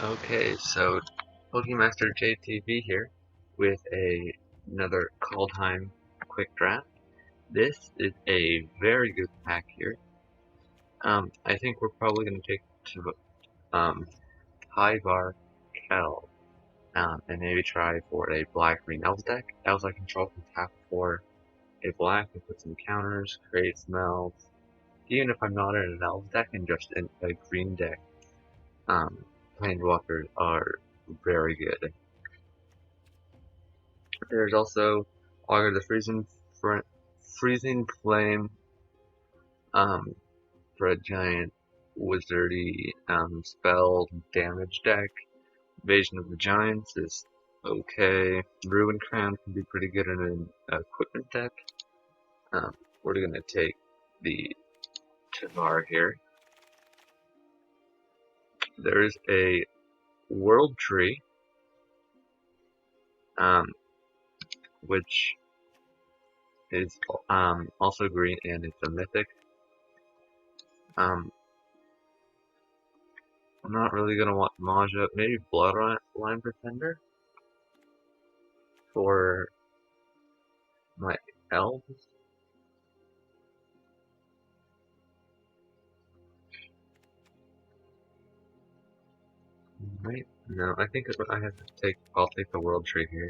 Okay, so pokemasterjtv here with another kaldheim quick draft. This is a very good pack here. I think we're probably going to take to Tyvar Kell, and maybe try for a black-green elves deck. Elves I control can tap for a black and put some counters, create smells. Even if I'm not in an elves deck and just in a green deck, planeswalkers are very good. There's also Augur the Freezing Flame um, for a giant wizardy spell damage deck. Invasion of the Giants is okay. Ruin Crown can be pretty good in an equipment deck. We're gonna take the Tavar here. There's a World Tree, which is also green and it's a mythic. I'm not really gonna want Maja, maybe Bloodline Pretender for my elves. Right? No, I think I have to take. I'll take the World Tree here.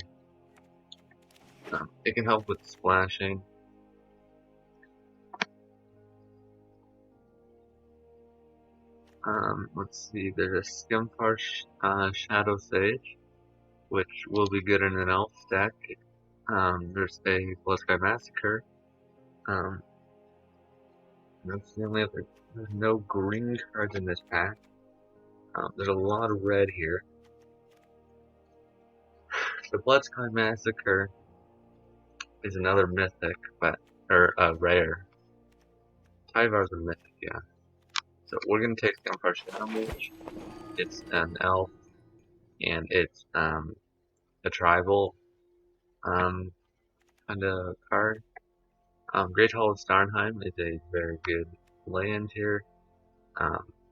It can help with splashing. Let's see. There's a Skimfar Shadow Sage, which will be good in an elf deck. There's a Bloodsky Massacre. That's the only other. There's no green cards in this pack. There's a lot of red here. The Bloodsky Massacre is another mythic, or rare. Tyvar's a mythic, yeah. So we're gonna take Skimfar Shadow Mage. It's an elf, and it's a tribal kind of card. Great Hall of Starnheim is a very good land here.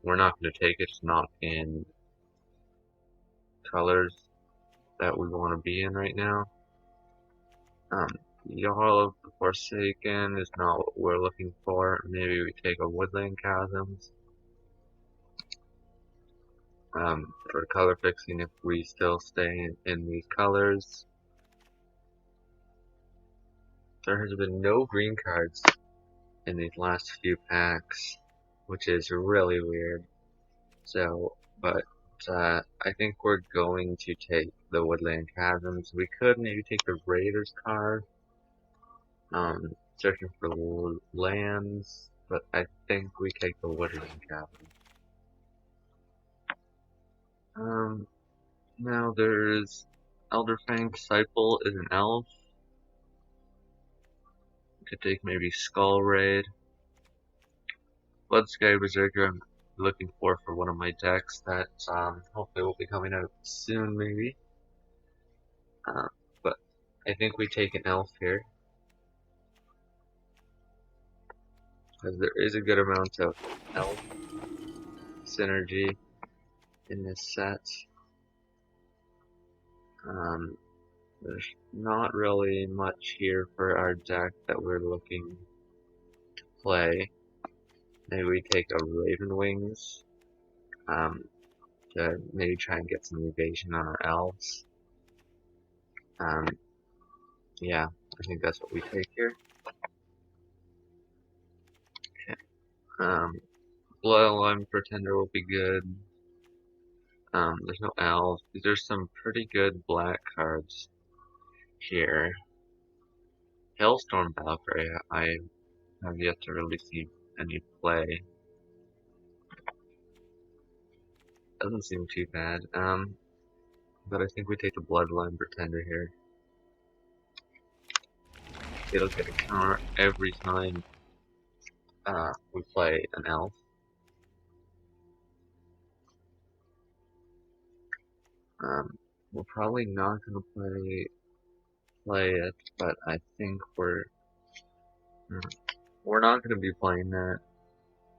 We're not going to take it. It's not in colors that we want to be in right now. Jarl of the Forsaken is not what we're looking for. Maybe we take a Woodland Chasms. For color fixing, if we still stay in these colors. There has been no green cards in these last few packs, which is really weird. So, but I think we're going to take the Woodland Chasms. We could maybe take the Raiders card, searching for lands, but I think we take the Woodland Chasms. Now there's Elderfang Disciple is an elf. Could take maybe Skull Raid. Bloodsky Berserker I'm looking for one of my decks that hopefully will be coming out soon maybe. But I think we take an elf here. Because there is a good amount of elf synergy in this set. There's not really much here for our deck that we're looking to play. Maybe we take a Raven Wings to maybe try and get some evasion on our elves. Yeah, I think that's what we take here. Okay. Bloodline Pretender will be good. There's no elves. There's some pretty good black cards here. Hailstorm Valkyrie, I have yet to really see any play. Doesn't seem too bad. But I think we take the Bloodline Pretender here. It'll get a counter every time we play an elf. We're probably not gonna play it, but I think we're not gonna be playing that.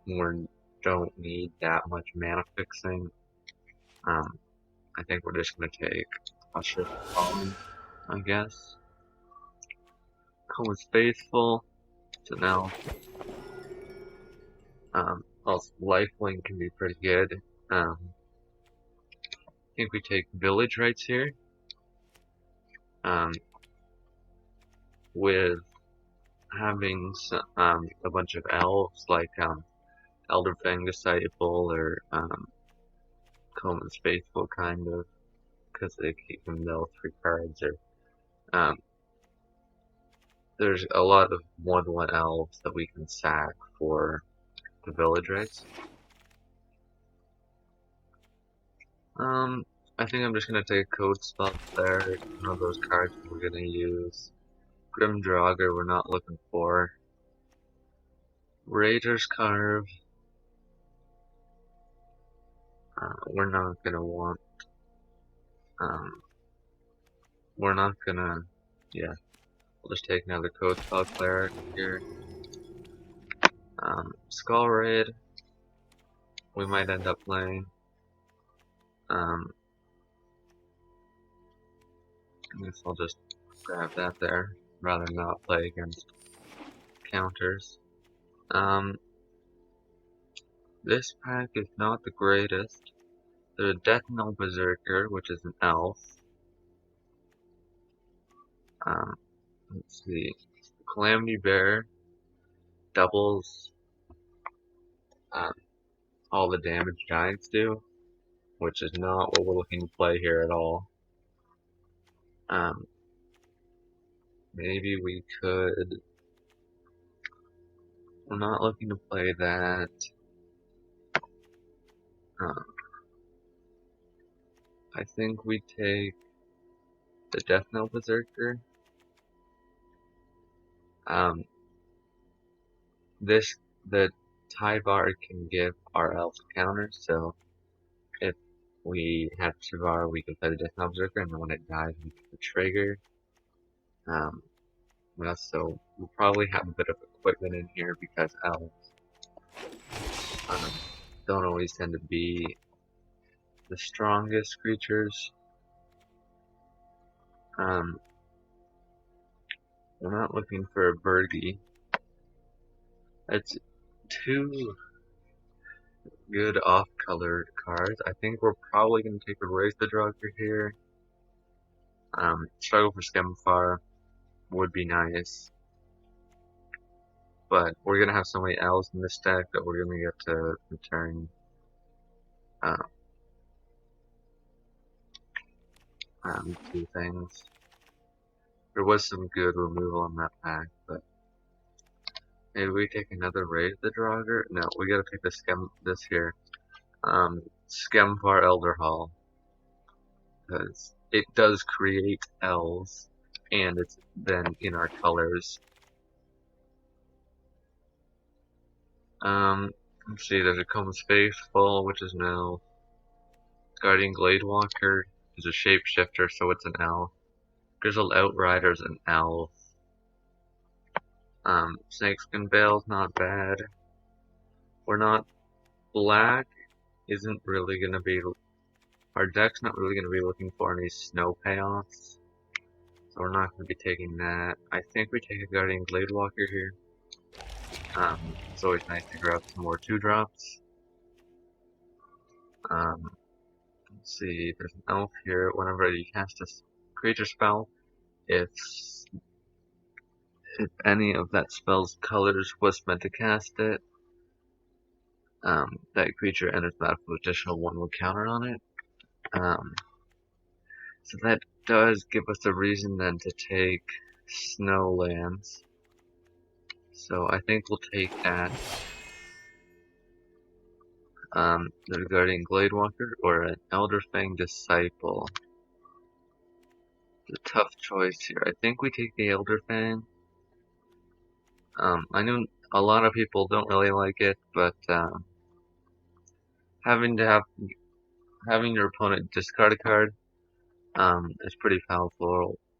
We don't need that much mana fixing. I think we're just gonna take Usher Fallen, I guess. Cole's Faithful. So now, also Lifelink can be pretty good. I think we take Village Rights here. With having some, a bunch of elves like Elderfang Disciple or Coleman's Faithful, kind of, because they keep them mill 3 cards. Or there's a lot of 1/1 elves that we can sack for the village rights. I think I'm just gonna take a code spell there. One of those cards we're gonna use. Grim Draugr we're not looking for. Rager's Carve. We're not gonna want. We're not gonna. Yeah. We'll just take another code spell cleric here. Skull Raid. We might end up playing. I guess I'll just grab that there, rather than not play against counters. This pack is not the greatest. There's a Death Knell Berserker, which is an elf. Let's see. Calamity Bear doubles all the damage giants do, which is not what we're looking to play here at all. Maybe we could. We're not looking to play that. I think we take the Death Knell Berserker. The Tyvar can give our elves counters, so if we have Tyvar, we can play the Death Knell Berserker, and then when it dies, we get the trigger. So we'll probably have a bit of equipment in here because elves don't always tend to be the strongest creatures. We're not looking for a birdie. It's 2 good off-colored cards. I think we're probably going to take a Raise the Draugr here. Struggle for Skemfar would be nice. But we're going to have so many elves in this deck that we're going to get to return two things. There was some good removal in that pack, but maybe we take another Raise the Draugr? No, we gotta take this here. Skemfar Elder Hall. Because it does create elves, and it's then in our colors. Let's see, there's a Combs Faithful, which is an elf. Guardian Gladewalker is a shapeshifter, so it's an elf. Grizzled Outrider's an elf. Snakeskin Veil's not bad. We're not. Black isn't really gonna be. Our deck's not really gonna be looking for any snow payoffs. So we're not gonna be taking that. I think we take a Guardian Gladewalker here. It's always nice to grab some more 2-drops. Let's see, there's an elf here. Whenever you cast a creature spell, if any of that spell's colors was meant to cast it, that creature enters battle with additional 1 counter on it. So that does give us a reason then to take Snowlands. So I think we'll take that. The Guardian Gladewalker or an Elderfang Disciple. It's a tough choice here. I think we take the Elderfang. I know a lot of people don't really like it, but having your opponent discard a card is pretty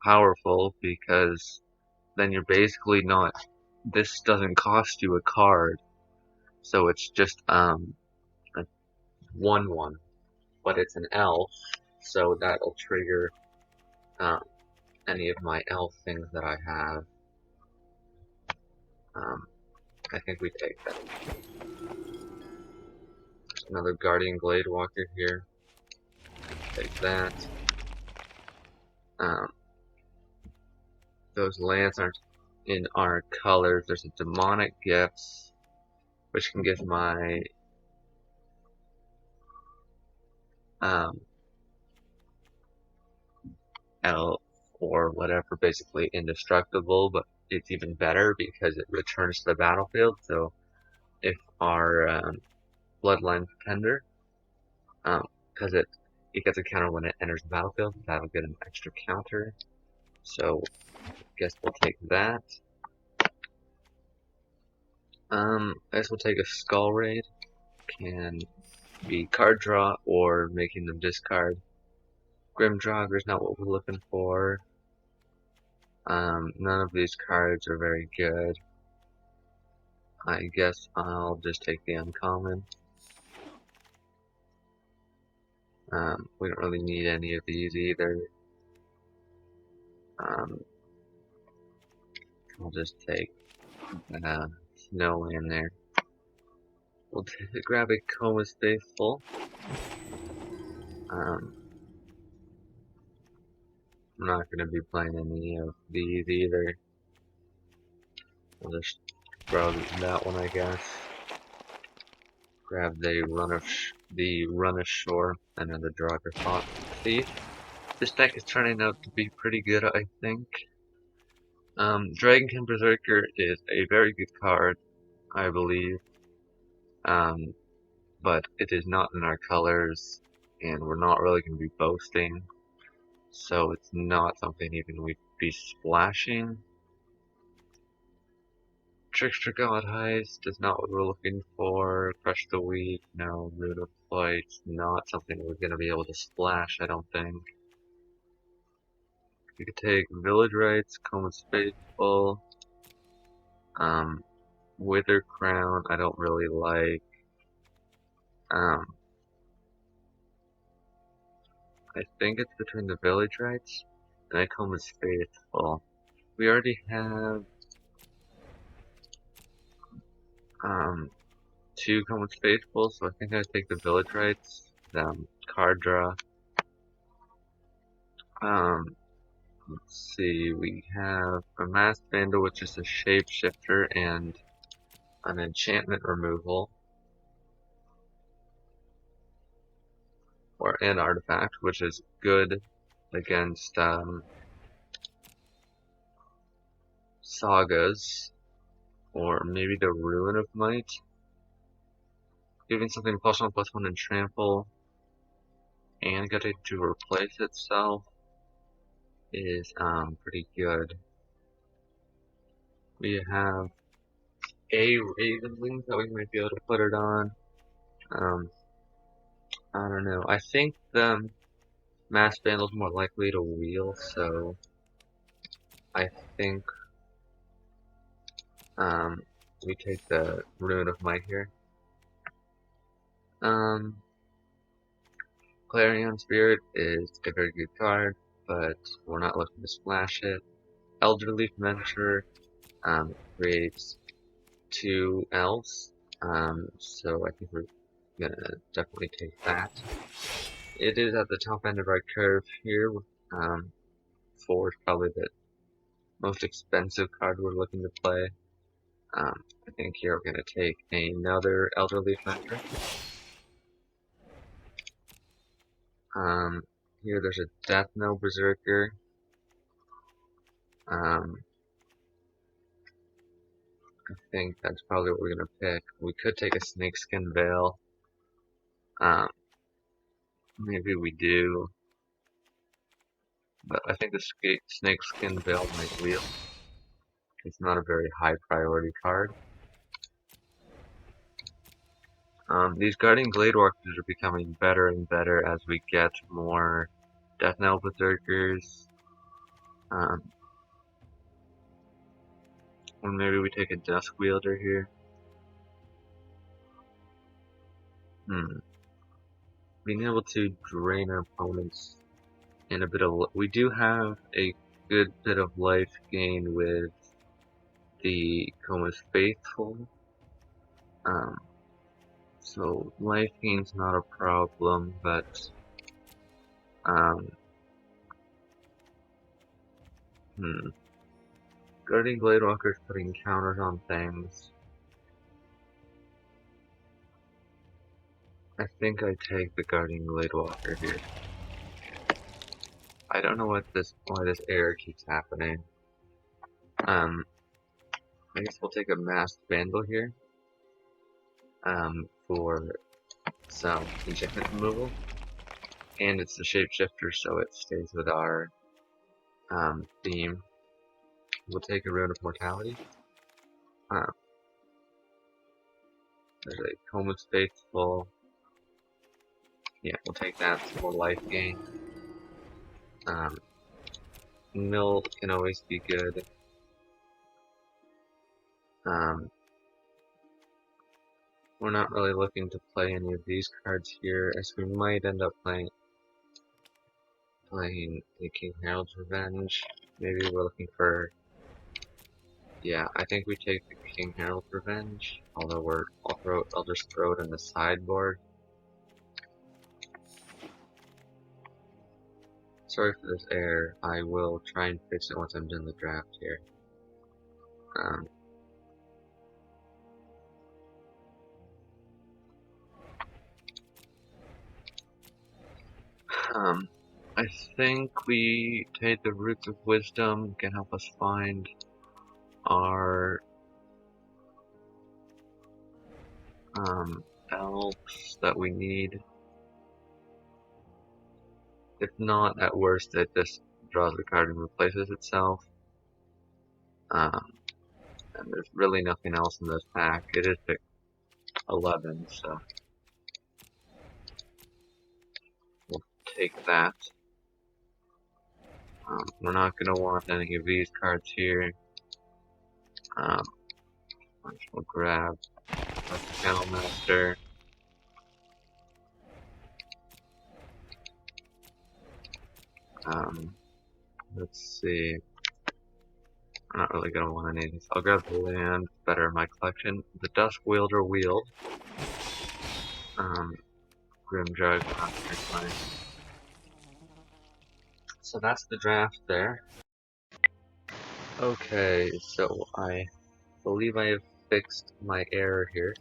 powerful because then you're basically not. This doesn't cost you a card, so it's just a 1/1, but it's an elf, so that'll trigger any of my elf things that I have. I think we take that. Another Guardian Glade Walker here. Take that. Those lands aren't in our colors. There's a Demonic Gifts, which can give my elf or whatever basically indestructible, but it's even better because it returns to the battlefield. So if our Bloodline Pretender, because it gets a counter when it enters the battlefield, that'll get an extra counter. So I guess we'll take that. I guess we'll take a Skull Raid. Can be card draw or making them discard. Grim Draugr is not what we're looking for. None of these cards are very good. I guess I'll just take the uncommon. We don't really need any of these either. I'll just take Snow in there. We'll grab a Coma's Faithful. I'm not going to be playing any of these either. We'll just throw that one, I guess. Grab the Run Ashore, another Draugr Thief. This deck is turning out to be pretty good, I think. Dragonkin Berserker is a very good card, I believe. But it is not in our colors, and we're not really going to be boasting. So it's not something even we'd be splashing. Trickster God Heist is not what we're looking for. Crush the Weak, no. Rune of Flight's not something we're going to be able to splash, I don't think. We could take Village Rites, Coma's Faithful. Wither Crown, I don't really like. I think it's between the Village Rites and Coma's Faithful. We already have two Coma's Faithful, so I think I take the Village Rites, card draw. Let's see, we have a Masked Vandal, which is a shapeshifter and an enchantment removal. Or an artifact, which is good against sagas, or maybe the Ruin of Might. Giving something +1/+1 and trample, and getting to replace itself is pretty good. We have a Ravenwing that we might be able to put it on. I don't know. I think the Masked Vandal is more likely to wheel, so I think we take the Ruin of Might here. Clarion Spirit is a very good card, but we're not looking to splash it. Elderleaf Mentor creates 2 elves, so I think we're gonna definitely take that. It is at the top end of our curve here. 4 is probably the most expensive card we're looking to play. I think here we're gonna take another Elderleaf Mentor. Here there's a Death Knell Berserker. I think that's probably what we're gonna pick. We could take a Snakeskin Veil. Maybe we do. But I think the Snakeskin Veil might wheel. It's not a very high priority card. These Guardian Glade Walkers are becoming better and better as we get more Death Knell Berserkers. Or maybe we take a Dusk Wielder here. being able to drain our opponents and a bit of. We do have a good bit of life gain with the Coma's Faithful. So life gain's not a problem, but Guardian Bladewalker's putting counters on things. I think I take the Guardian Bladewalker here. I don't know why this error keeps happening. I guess we'll take a Masked Vandal here. For some enchantment removal. And it's a shapeshifter, so it stays with our theme. We'll take a Rune of Mortality. There's a Coma's Faithful. Yeah, we'll take that. Some more life gain. Mill can always be good. We're not really looking to play any of these cards here, as we might end up playing the King Harold's Revenge. Maybe we're looking for. Yeah, I think we take the King Harold's Revenge. Although I'll just throw it in the sideboard. Sorry for this error. I will try and fix it once I'm done the draft here. I think we take the Roots of Wisdom, can help us find our elves that we need. If not, at worst, it just draws the card and replaces itself. And there's really nothing else in this pack. It is pick 11, so we'll take that. We're not going to want any of these cards here. We'll grab our Kennelmaster. Let's see. I'm not really going to want any of these. I'll grab the land, better in my collection. The Dusk Wielder Wield. Grim Jug, fine. So that's the draft there. Okay, so I believe I have fixed my error here.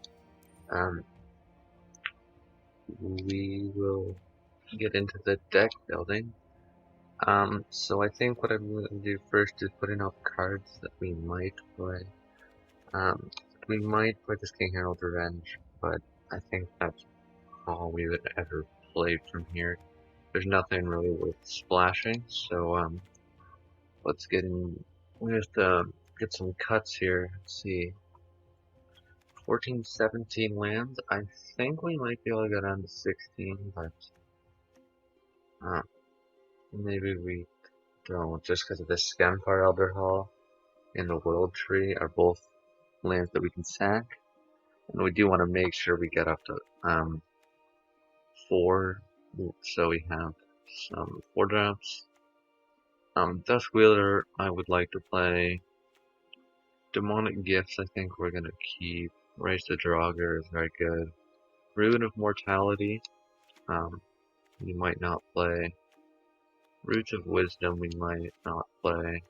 We will get into the deck building. So I think what I'm going to do first is putting up cards that we might play. We might play this King Harold's Revenge, but I think that's all we would ever play from here. There's nothing really worth splashing, so let's get in. We have to get some cuts here. Let's see. 14, 17 lands. I think we might be able to go down to 16, but maybe we don't, just because of the Skempar Elder Hall and the World Tree are both lands that we can sack. And we do want to make sure we get up to 4, so we have some 4 drops. Dusk Wheeler, I would like to play. Demonic Gifts, I think we're gonna keep. Raise the Draugr is very good. Rune of Mortality, we might not play. Roots of Wisdom, we might not play.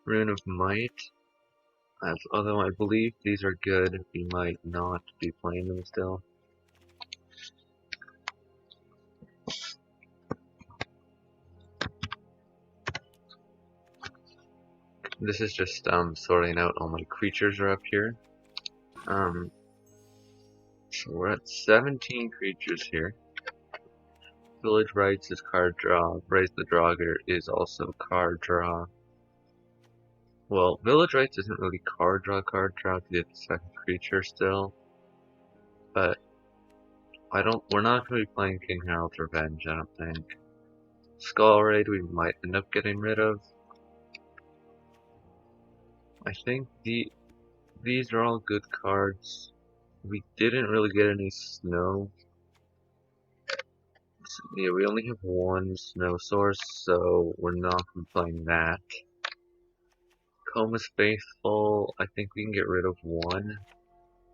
Rune of Might, although I believe these are good, we might not be playing them still. This is just sorting out all my creatures are up here. So we're at 17 creatures here. Village Rites is card draw. Raise the Draugr is also card draw. Well, Village Rites isn't really card draw because you have the second creature still. But we're not going to be playing King Harold's Revenge, I don't think. Skull Raid we might end up getting rid of. I think these are all good cards. We didn't really get any snow. yeah, we only have one snow source, so we're not playing that. Coma's Faithful, I think we can get rid of one.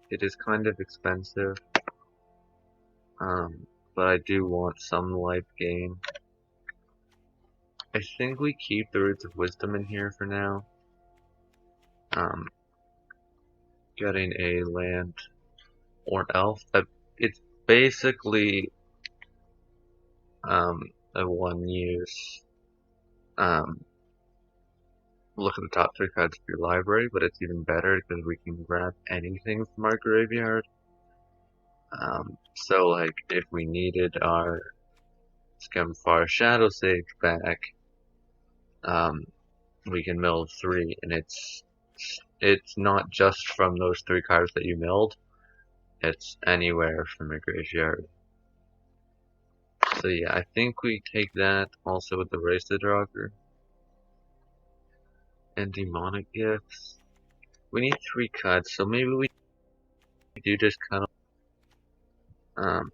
It is kind of expensive, but I do want some life gain. I think we keep the Roots of Wisdom in here for now. Getting a land or an elf. It's basically a one use. Look at the top 3 cards of your library, but it's even better because we can grab anything from our graveyard. So like if we needed our Scumfar Shadow Sage back, we can mill 3, and it's not just from those 3 cards that you milled. It's anywhere from your graveyard. So yeah, I think we take that also with the Race the Draugr. And Demonic Gifts. We need 3 cuts, so maybe we do just cut them.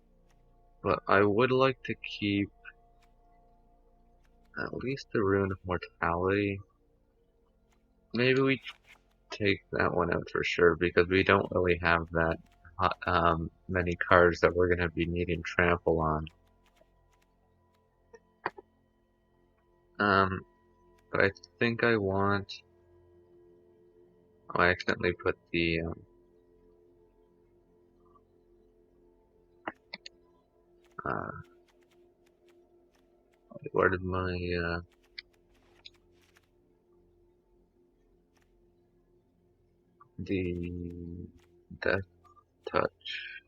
But I would like to keep at least the Rune of Mortality. Maybe we take that one out for sure, because we don't really have that many cards that we're going to be needing trample on. But I think I want... Oh, I accidentally put the... where did my... the Death Touch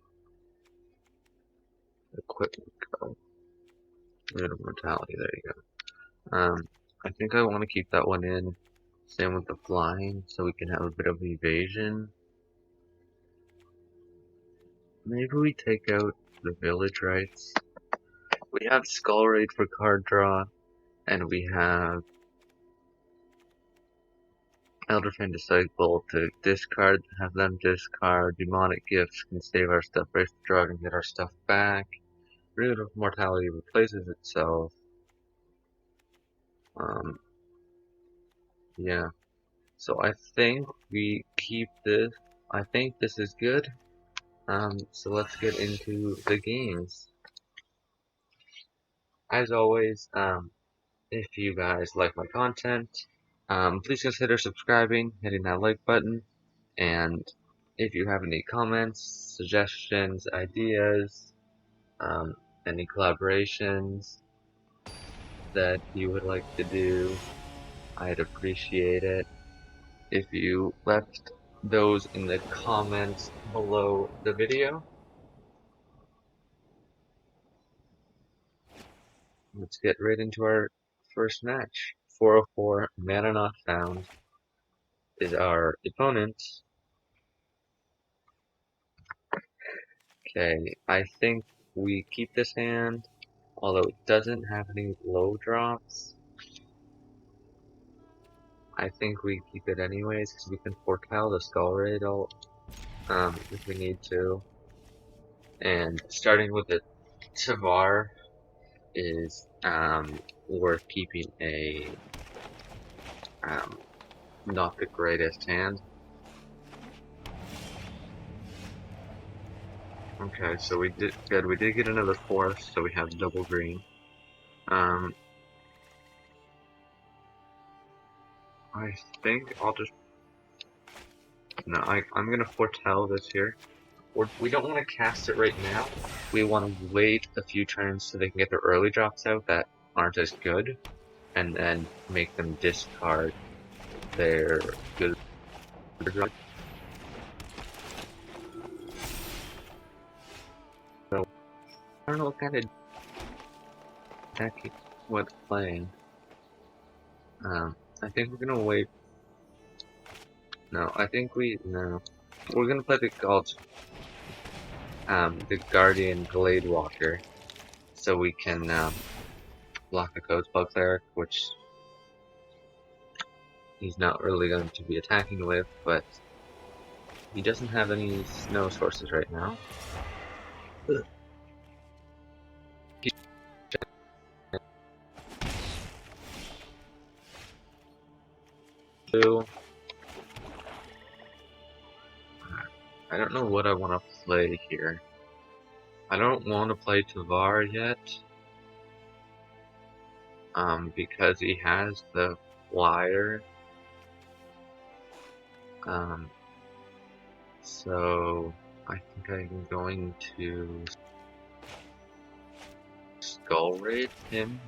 equipment go? Rune of Mortality, there you go. I think I want to keep that one in. Same with the flying, so we can have a bit of evasion. Maybe we take out the village rights. We have Skull Raid for card draw, and we have Elderfang Disciple to discard, have them discard. Demonic Gifts can save our stuff, Race the Draugr and get our stuff back. Rune of Mortality replaces itself. Yeah. So I think we keep this. I think this is good. So let's get into the games. As always, if you guys like my content, please consider subscribing, hitting that like button, and if you have any comments, suggestions, ideas, any collaborations that you would like to do, I'd appreciate it if you left those in the comments below the video. Let's get right into our first match. 404, Mana Not Found is our opponent. Okay, I think we keep this hand, although it doesn't have any low drops. I think we keep it anyways, because we can foretell the Skull Raid if we need to. And starting with the Tavar is worth keeping a not the greatest hand. Okay, so we did good. We did get another forest, so we have double green. I think I'll just no. I'm gonna foretell this here. We don't want to cast it right now. We want to wait a few turns so they can get their early drops out that aren't as good, and then make them discard their good drops. So I don't know what kind of deck what's playing. I think we're gonna wait. No, I think no. We're gonna play the Guardian Glade Walker, so we can block the Codespell Cleric, which he's not really going to be attacking with, but he doesn't have any snow sources right now. do. I don't know what I want to play here. I don't want to play Tavar yet. Because he has the flyer. So I think I'm going to skull raid him.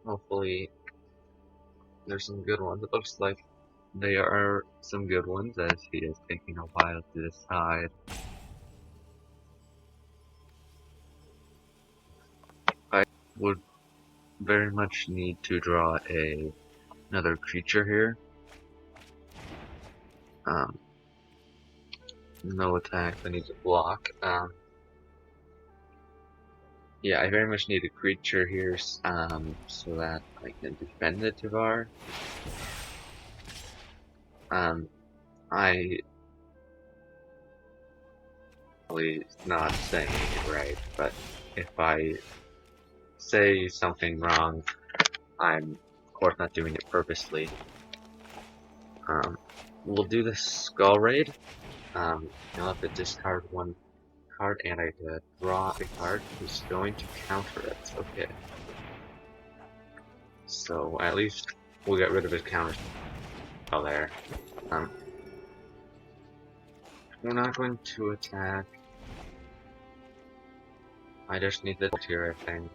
Hopefully there's some good ones. It looks like there are some good ones as he is taking a while to decide. I would very much need to draw another creature here. No attacks, I need to block. Yeah, I very much need a creature here, so that I can defend the Tavar. I probably not saying it right, but if I say something wrong, I'm of course not doing it purposely. We'll do the Skull Raid. I'll have to discard one card, and I draw a card who's going to counter it. Okay. So at least we'll get rid of his counter spell there. We're not going to attack. I just need this here, I think.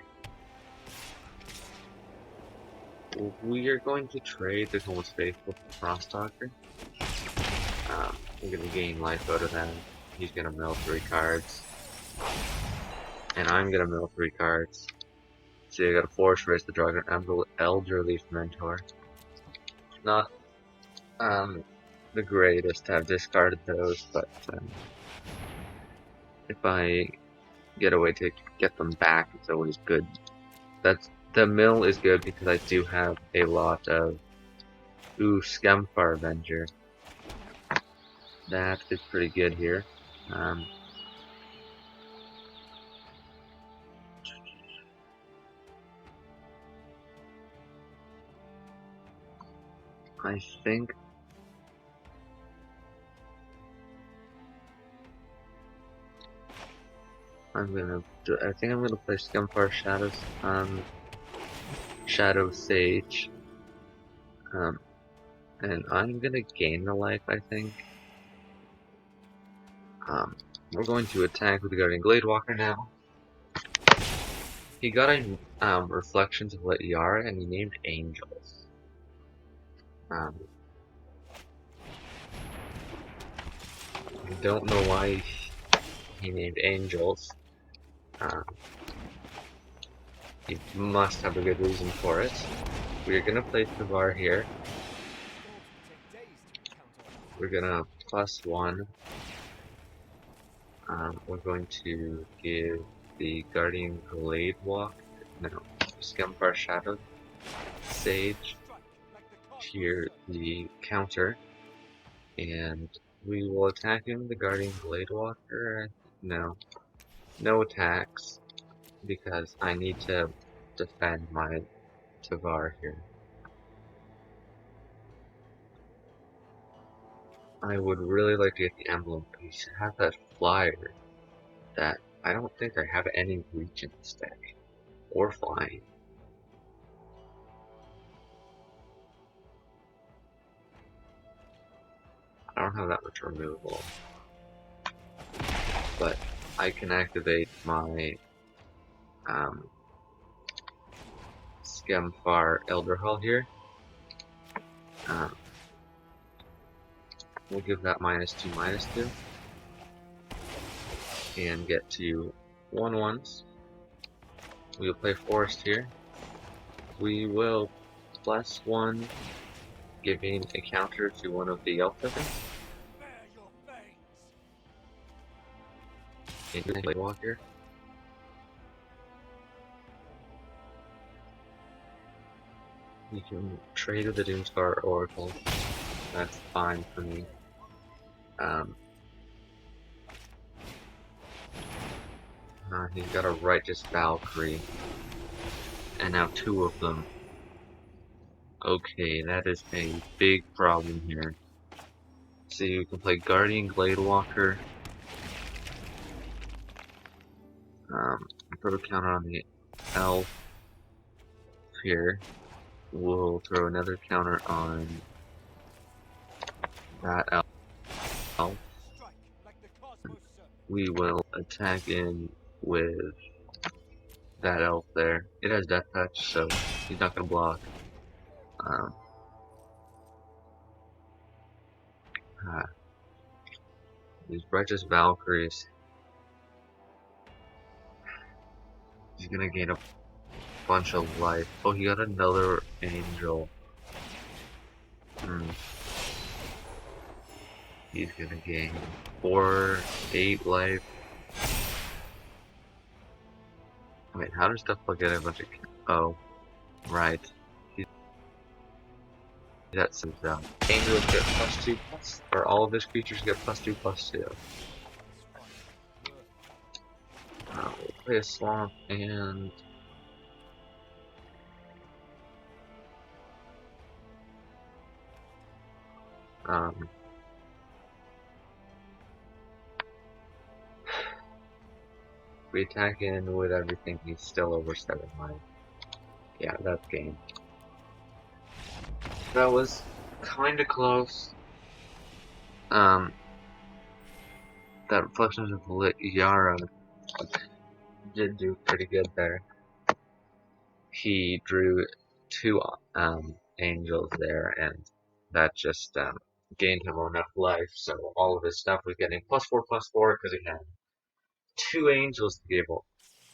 We are going to trade the Most Faithful Frostalker. We're going to gain life out of that. He's going to mill 3 cards. And I'm going to mill 3 cards. So you got a Force Race the Dragon, Elderly Mentor. Not the greatest to have discarded those, but if I get a way to get them back, it's always good. The mill is good because I do have a lot of Scumfar Avenger. That is pretty good here. I think I'm gonna play Scumfar Shadow Sage. And I'm gonna gain the life, I think. We're going to attack with the Guardian Gladewalker now. He got a Reflections of Lit Yara, and he named Angels. I don't know why he named Angels. He must have a good reason for it. We're gonna place Tavar here. We're gonna +1. We're going to give the Guardian Scumfar Shadow Sage here the counter, and we will attack him. The Guardian Gladewalker. No attacks because I need to defend my Tavar here. I would really like to get the emblem piece. I have that flyer that I don't think I have any reach in this deck. Or flying. I don't have that much removal. But I can activate my Scumfar Elder Hall here. We'll give that -2/-2 and get to 1/1s. We'll play Forest here. We will +1, giving a counter to one of the elf tokens. And walk here. You can trade with the Doomscar Oracle. That's fine for me. He's got a righteous Valkyrie. And now 2 of them. Okay, that is a big problem here. So you can play Guardian Gladewalker. Throw a counter on the elf here. We'll throw another counter on that elf. We will attack in with that elf there. It has Death Touch, so he's not gonna block. These righteous Valkyries. He's gonna gain a bunch of life. Oh, he got another angel. He's gonna gain 8 life. Wait, how does stuff get a bunch of... Oh, right. That sends down. Angels get +2+, or all of his creatures get +2/+2. We'll play a swamp and... we attack in with everything, he's still over 7 life. Yeah, that's game. That was kinda close. That Reflections of Yara did do pretty good there. He drew 2 angels there, and that just gained him enough life, so all of his stuff was getting +4/+4 because he had 2 angels to give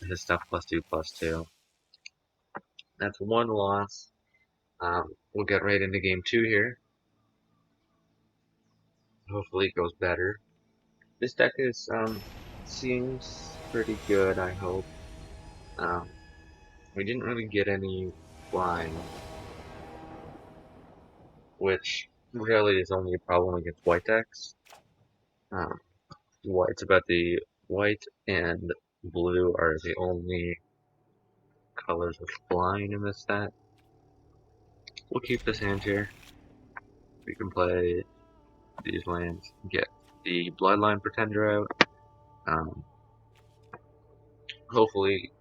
his stuff +2/+2. That's 1 loss. We'll get right into game 2 here. Hopefully it goes better. This deck is seems pretty good, I hope. We didn't really get any flying, which really is only a problem against white decks. It's about the white and blue are the only colors with flying in this set. We'll keep this hand here. We can play these lands, get the Bloodline Pretender out. Hopefully,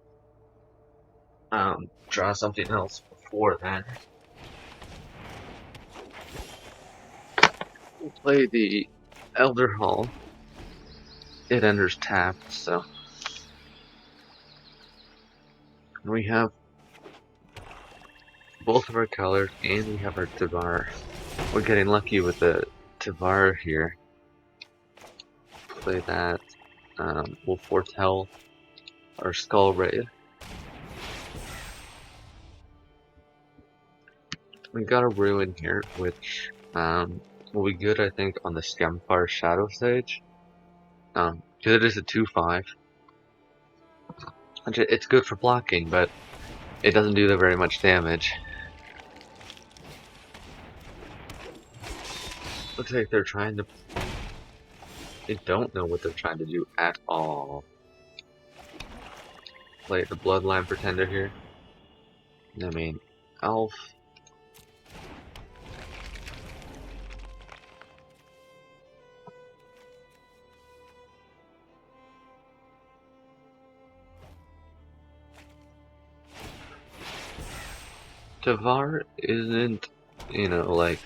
draw something else before then. We'll play the Elder Hall. It enters tapped, so we have both of our colors and we have our Tavar. We're getting lucky with the Tavar here. Play that. We'll foretell our Skull Raid. We got a Ruin here, which will be good, I think, on the Skemfire Shadow Stage. Because it is a 2/5. It's good for blocking, but it doesn't do that very much damage. Looks like they're trying to... They don't know what they're trying to do at all. Play the Bloodline Pretender here. I mean, Elf. Tavar isn't, like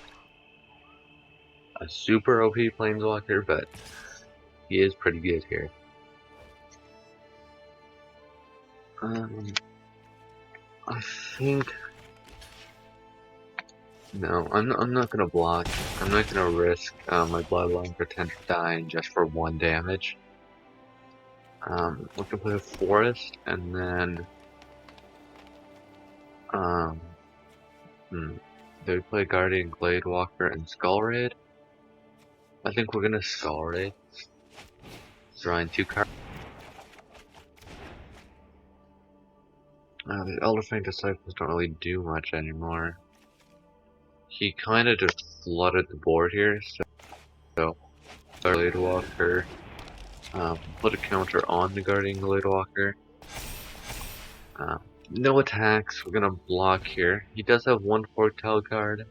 a super OP planeswalker, but he is pretty good here. I think no, I'm not gonna block. I'm not gonna risk my Bloodline Pretender dying just for 1 damage. We can play a Forest and then do we play Guardian Gladewalker and Skull Raid? I think we're gonna Skull Raid. Drawing 2 cards. The Elderfang Disciples don't really do much anymore. He kinda just flooded the board here, so Gladewalker. Put a counter on the Guardian Gladewalker. No attacks, we're gonna block here. He does have one Foretell card.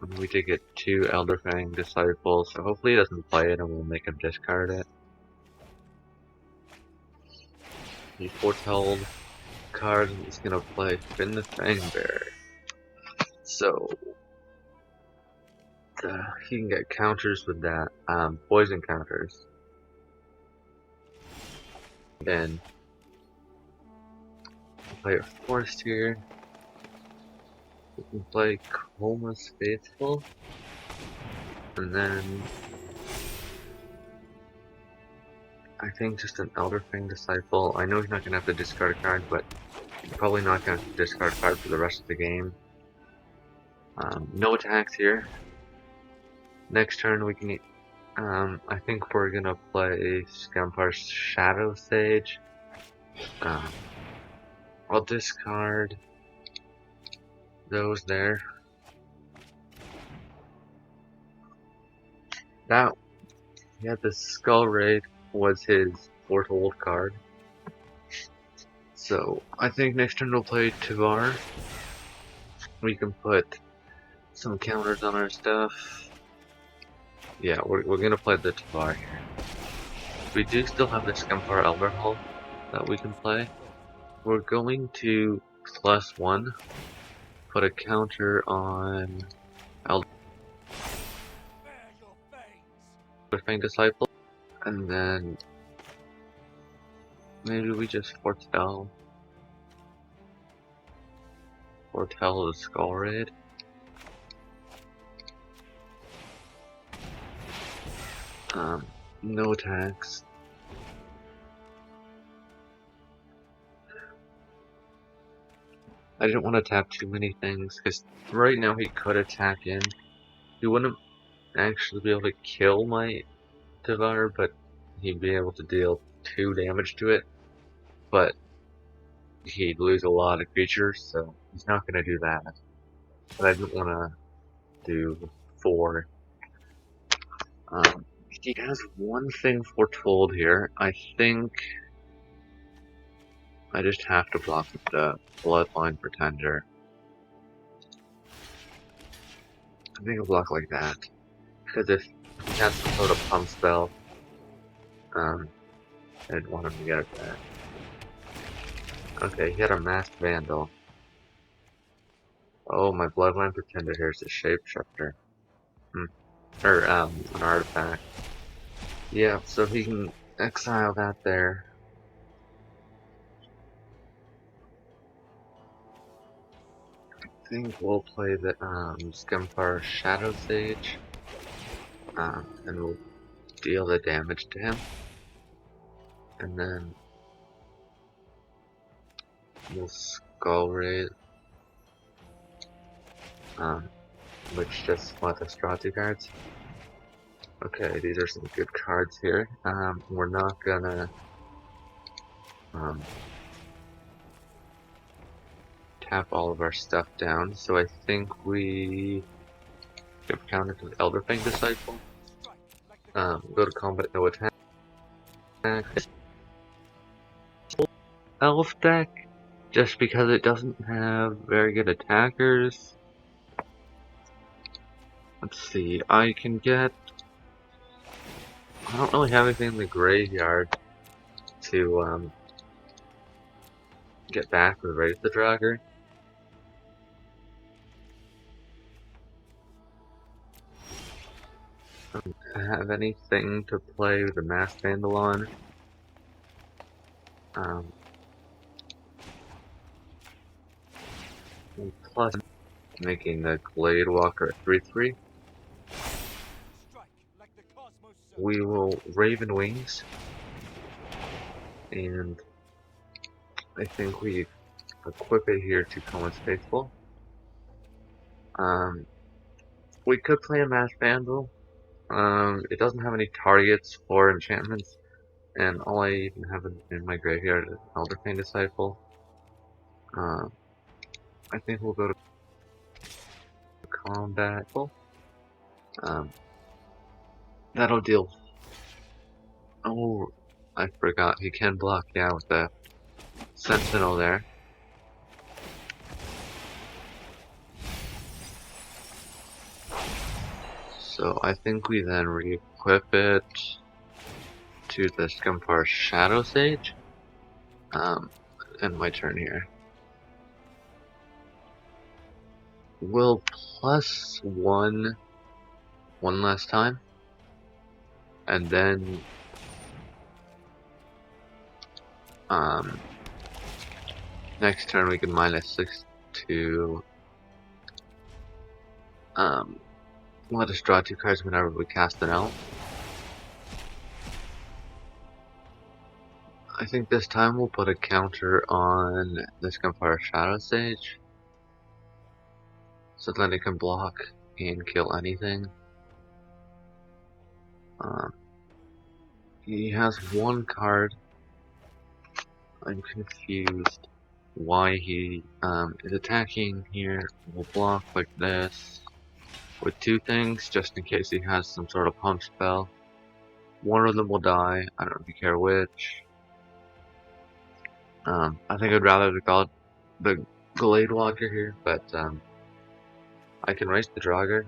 And we did get 2 Elderfang Disciples, so hopefully he doesn't play it and we'll make him discard it. He foretelled card and he's gonna play Finn the Fangbearer. So he can get counters with that, poison counters. Then play a Forest here. We can play Coma's Faithful. And then I think just an Elderfang Disciple. I know he's not gonna have to discard a card, but he's probably not gonna have to discard a card for the rest of the game. No attacks here. Next turn we can I think we're gonna play Scampar's Shadow Sage. I'll discard those there. That the Skull Raid was his foretold card. So I think next turn we'll play Tavar. We can put some counters on our stuff. Yeah, we're gonna play the Tavar here. We do still have the Scampar Elderhall that we can play. We're going to +1, put a counter on Elderfang Disciple, and then maybe we just foretell the Skull Raid. No attacks. I didn't want to tap too many things, because right now he could attack in. He wouldn't actually be able to kill my Devour, but he'd be able to deal 2 damage to it. But he'd lose a lot of creatures, so he's not going to do that. But I didn't want to do 4. He has one thing foretold here. I think I just have to block the Bloodline Pretender. I think I'll block like that. Because if he has some sort of pump spell, I didn't want him to get it back. Okay, he had a Masked Vandal. Oh, my Bloodline Pretender here is a Shapeshifter. Or, an artifact. Yeah, so he can exile that there. I think we'll play the Scampar Shadow Sage, and we'll deal the damage to him, and then we'll Skull Raid, which just let us draw 2 cards. Okay, these are some good cards here. We're not gonna tap all of our stuff down, so I think we give counter to the Elderfang Disciple. Go to combat, no attack. Elf deck, just because it doesn't have very good attackers. Let's see, I don't really have anything in the graveyard to get back with Raise the Dragger. I don't have anything to play with the Masked Vandal on. Plus, making the Gladewalker at 3/3. We will Raven Wings, and I think we equip it here to Coma's Faithful. We could play a Masked Vandal. It doesn't have any targets for enchantments, and all I even have in my graveyard is Elderfang Disciple. I think we'll go to combat. That'll deal Oh, I forgot he can block, yeah, with the sentinel there. So I think we then re-equip it to the Scumpar Shadow Sage. And my turn here. We'll plus one last time. And then next turn we can -6 to let us draw 2 cards whenever we cast an elf. I think this time we'll put a counter on this Gunfire Shadow Sage, so then it can block and kill anything. He has one card. I'm confused why he is attacking here. We'll block like this with 2 things, just in case he has some sort of pump spell. One of them will die. I don't really care which. I think I'd rather call it the Glade Walker here, but I can raise the Draugr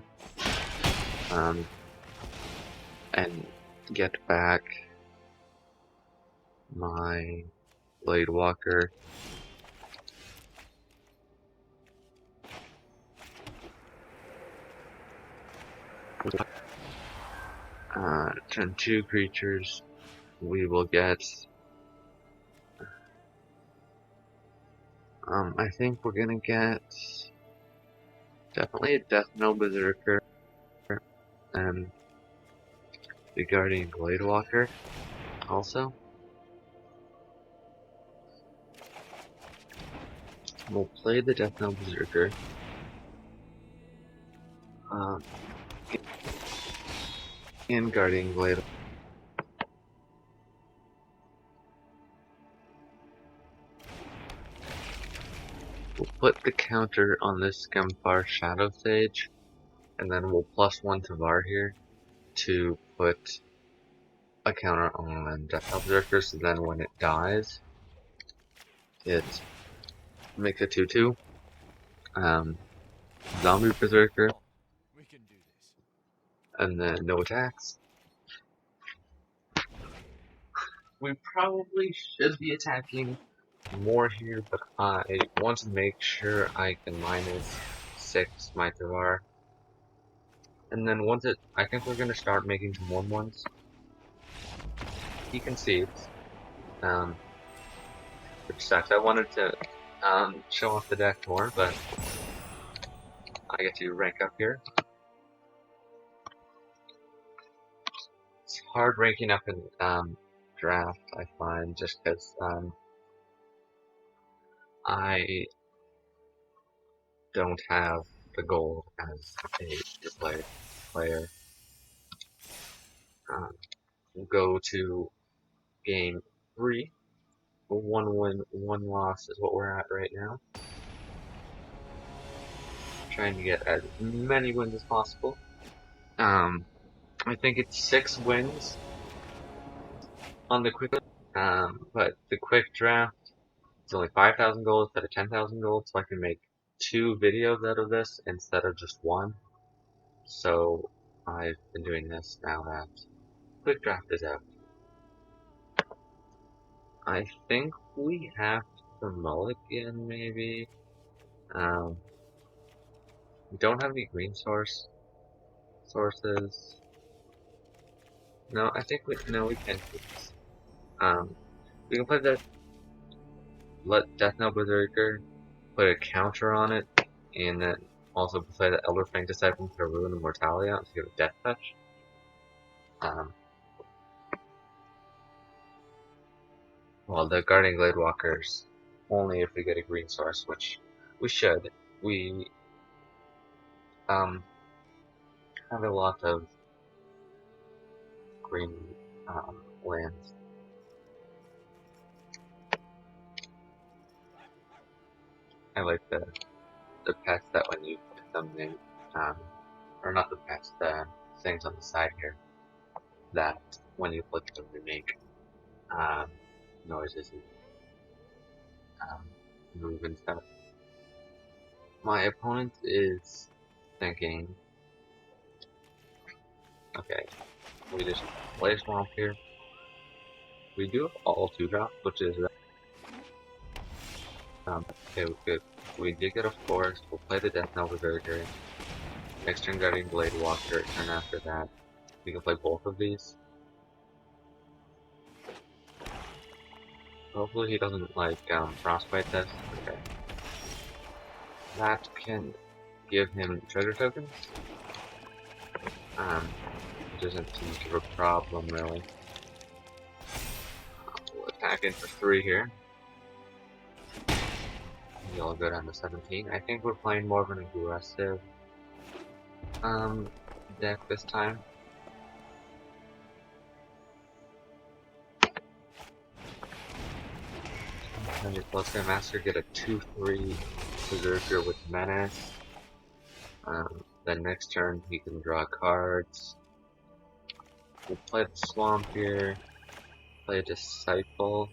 and get back my Glade Walker. Turn 2 creatures. We will get. I think we're gonna get definitely a Death Knell Berserker and the Guardian Glade Walker also. We'll play the Death Knell Berserker. And Guardian Glade. We'll put the counter on this Scumfar Shadow Sage, and then we'll +1 to VAR here to put a counter on Death Knell Berserker, so then when it dies, it makes a 2/2. Zombie Berserker, and then no attacks. We probably should be attacking more here, but I want to make sure I can -6 my Tavar. And then once I think we're gonna start making some 1/1s. He concedes, which sucks. I wanted to show off the deck more, but I get to rank up here. It's hard ranking up in draft, I find, just because I don't have the gold as a player. We'll go to game 3. 1 win, 1 loss is what we're at right now. Trying to get as many wins as possible. I think it's 6 wins on the quick, but the quick draft is only 5,000 gold instead of 10,000 gold, so I can make 2 videos out of this instead of just 1. So I've been doing this now that quick draft is out. I think we have to mulligan maybe. We don't have any green sources. No, I think we can do this. We can play the let Death Knell Berserker, put a counter on it, and then also play the Elder Fang Disciple to ruin the Mortality out to get a Death Touch. Well, the Guardian Glade Walkers only if we get a green source, which we should. We have a lot of green lands. I like the pets that when you put them in, or not the pets, the things on the side here that when you click them to make noises and move and stuff. My opponent is thinking, okay, we just play a swamp here. We do have all 2-drop, which is okay, good. We did get a forest. We'll play the Death Knell Berserker. Next turn, Guardian Blade Walker. Turn after that, we can play both of these. Hopefully, he doesn't like frostbite this. Okay, that can give him treasure tokens. It doesn't seem to be a problem really. We'll attack in for 3 here. We'll go down to 17. I think we're playing more of an aggressive deck this time. And let's go Master get a 2/3 Berserker with Menace. Then next turn he can draw cards. We'll play the Swamp here. Play a Disciple.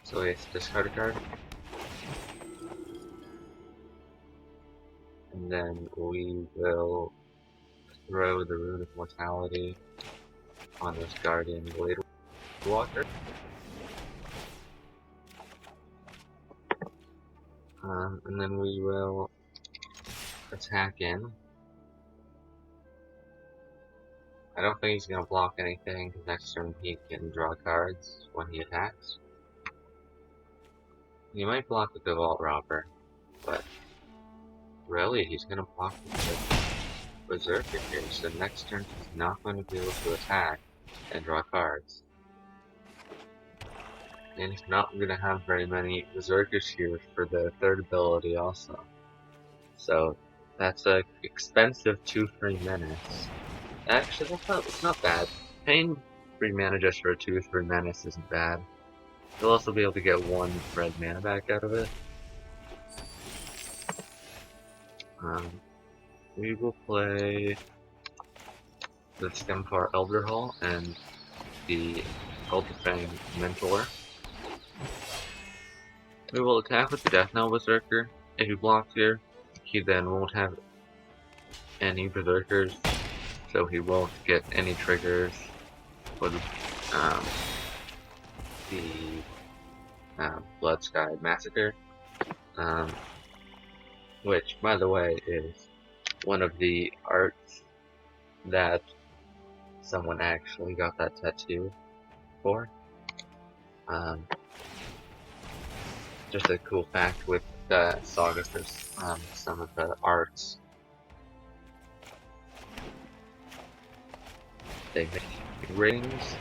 So he has to discard a card. And then we will throw the Rune of Mortality on this Guardian Blade Walker. And then we will attack in. I don't think he's going to block anything, because next turn he can draw cards when he attacks. He might block with the Vault Robber, but really he's going to block with the Berserker here, so next turn he's not going to be able to attack and draw cards. And he's not going to have very many Berserkers here for the third ability also. So that's a expensive 2/3 Menace. Actually, it's not bad. Paying 3 mana just for a 2/3 Menace isn't bad. You'll also be able to get 1 red mana back out of it. We will play the Scumfar Elder Hall and the Ultrafang Mentor. We will attack with the Death Knell Berserker. If he blocks here, he then won't have any Berserkers, so he won't get any triggers for the Blood Sky Massacre, which, by the way, is one of the arts that someone actually got that tattoo for. Just a cool fact with the sagas, there's some of the arts they make rings,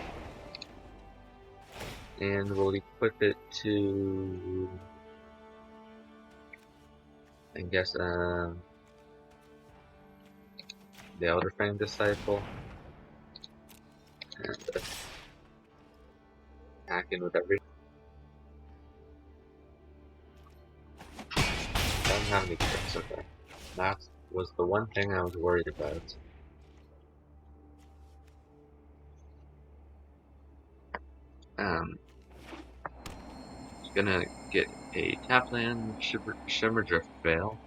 and we'll equip it to, I guess, the Elder Fang Disciple, and attack in with everything. Don't have any tricks, okay. That was the one thing I was worried about. Gonna get a tap land, Shimmerdrift Veil.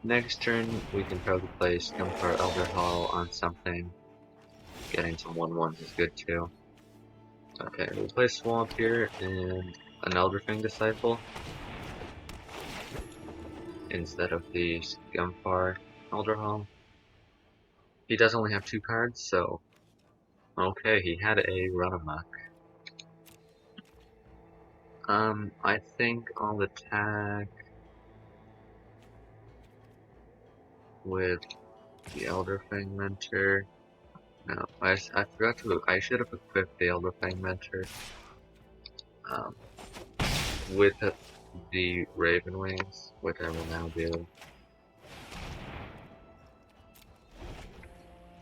Next turn, we can probably play Scumfar Elder Hall on something. Getting some 1/1s is good too. Okay, we'll play Swamp here and an Elderfang Disciple instead of the Scumfar Elder Hall. He does only have 2 cards, so okay, he had a run amok. I think I'll attack with the Elderfang Mentor. No, I forgot to. I should have equipped the Elderfang Mentor with the Raven Wings, which I will now do.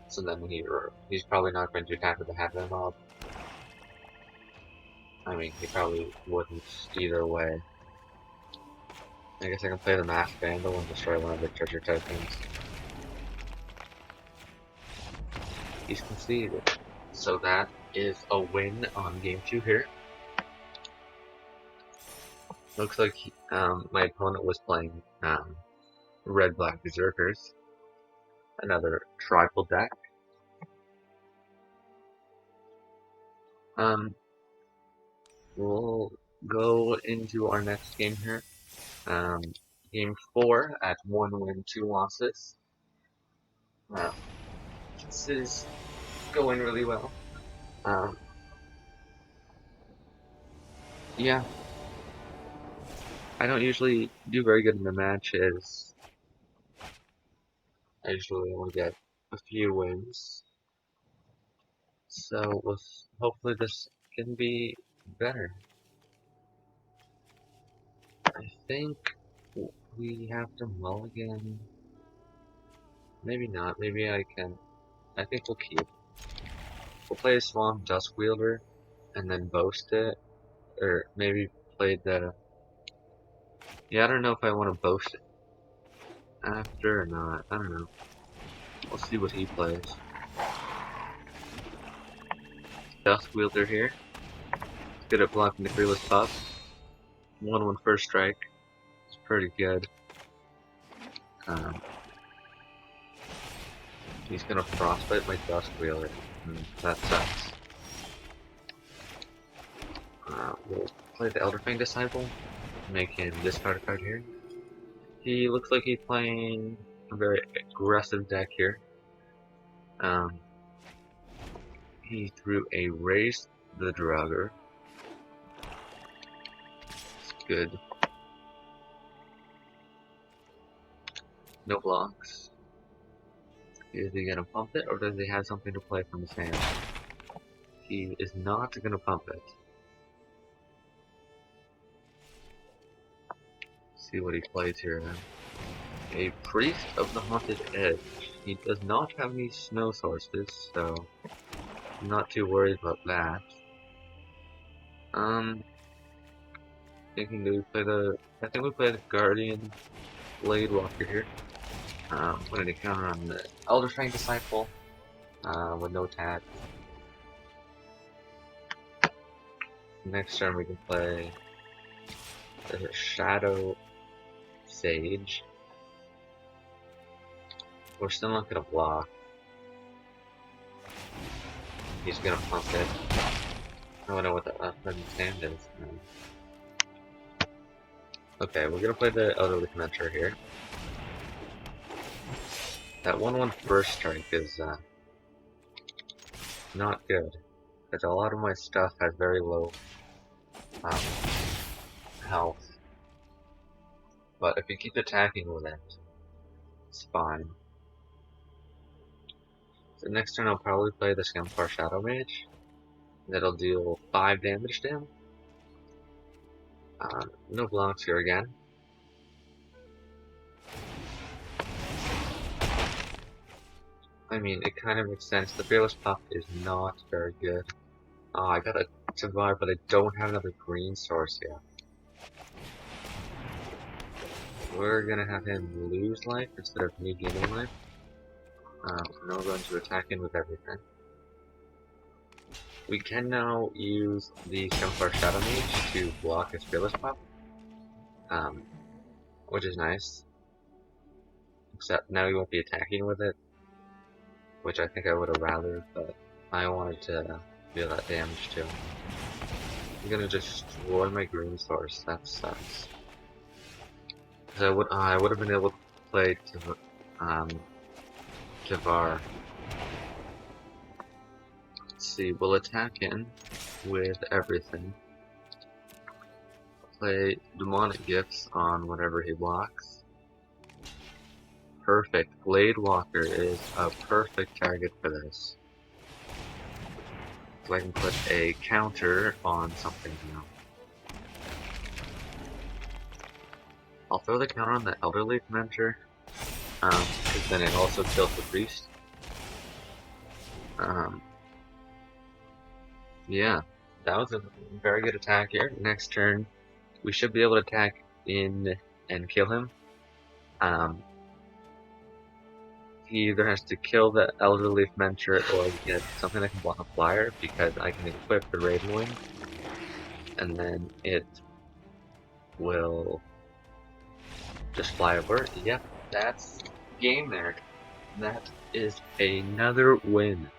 So then he's probably not going to attack with the Headman Mob. I mean, he probably wouldn't either way. I guess I can play the Masked Vandal and destroy one of the treasure tokens. He's conceded. So that is a win on game 2 here. Looks like my opponent was playing red-black berserkers. Another tribal deck. We'll go into our next game here. Game 4 at 1 win, 2 losses. This is going really well. Yeah, I don't usually do very good in the matches. I usually only get a few wins. So hopefully this can be better. I think we have to mulligan. Maybe not. Maybe I can. I think we'll keep. We'll play a Swamp Dusk Wielder and then boast it. Or maybe play the. Yeah, I don't know if I want to boast it after or not. I don't know. We'll see what he plays. Dusk Wielder here. Good at blocking the Fearless Pup. 1/1 first strike. It's pretty good. He's gonna frostbite my Dusk Wielder. That sucks. We'll play the Elderfang Disciple. Make him discard a card here. He looks like he's playing a very aggressive deck here. He threw a Raise the Drugger. It's good. No blocks. Is he gonna pump it, or does he have something to play from his hand? He is not gonna pump it. See what he plays here then. A Priest of the Haunted Edge. He does not have any snow sources, so I'm not too worried about that. Thinking, do we play the? I think we play the Guardian Blade Walker here. Putting a counter on the Elderfang Disciple with no tag. Next turn we can play the Shadow Sage. We're still not gonna block. He's gonna pump it. I don't know what the present stand is. Okay, we're gonna play the Elderly Commencer here. That 1/1 first strike is not good, because a lot of my stuff has very low health. But if you keep attacking with it, it's fine. So next turn I'll probably play the Scamfar Shadow Mage. That'll deal 5 damage to him. No blocks here again. I mean, it kind of makes sense. The Fearless Pup is not very good. I got a survive, but I don't have another green source yet. We're gonna have him lose life instead of me gaining life. Now we're going to attack in with everything. We can now use the Scamfar Shadow Mage to block his Fearless Pup, which is nice. Except now he won't be attacking with it, which I think I would have rather, but I wanted to deal that damage too. I'm gonna destroy my green source. That sucks. Cause I would have been able to play Tavar. Let's see, we'll attack in with everything. Play Demonic Gifts on whatever he blocks. Perfect. Blade Walker is a perfect target for this. So I can put a counter on something now. I'll throw the counter on the Elderly Commencer, because then it also kills the Priest. Yeah, that was a very good attack here. Next turn, we should be able to attack in and kill him. he either has to kill the Elder Leaf Mentor or get something that can block a flyer, because I can equip the Raven Wing, and then it will just fly over. Yep, that's game there. That is another win.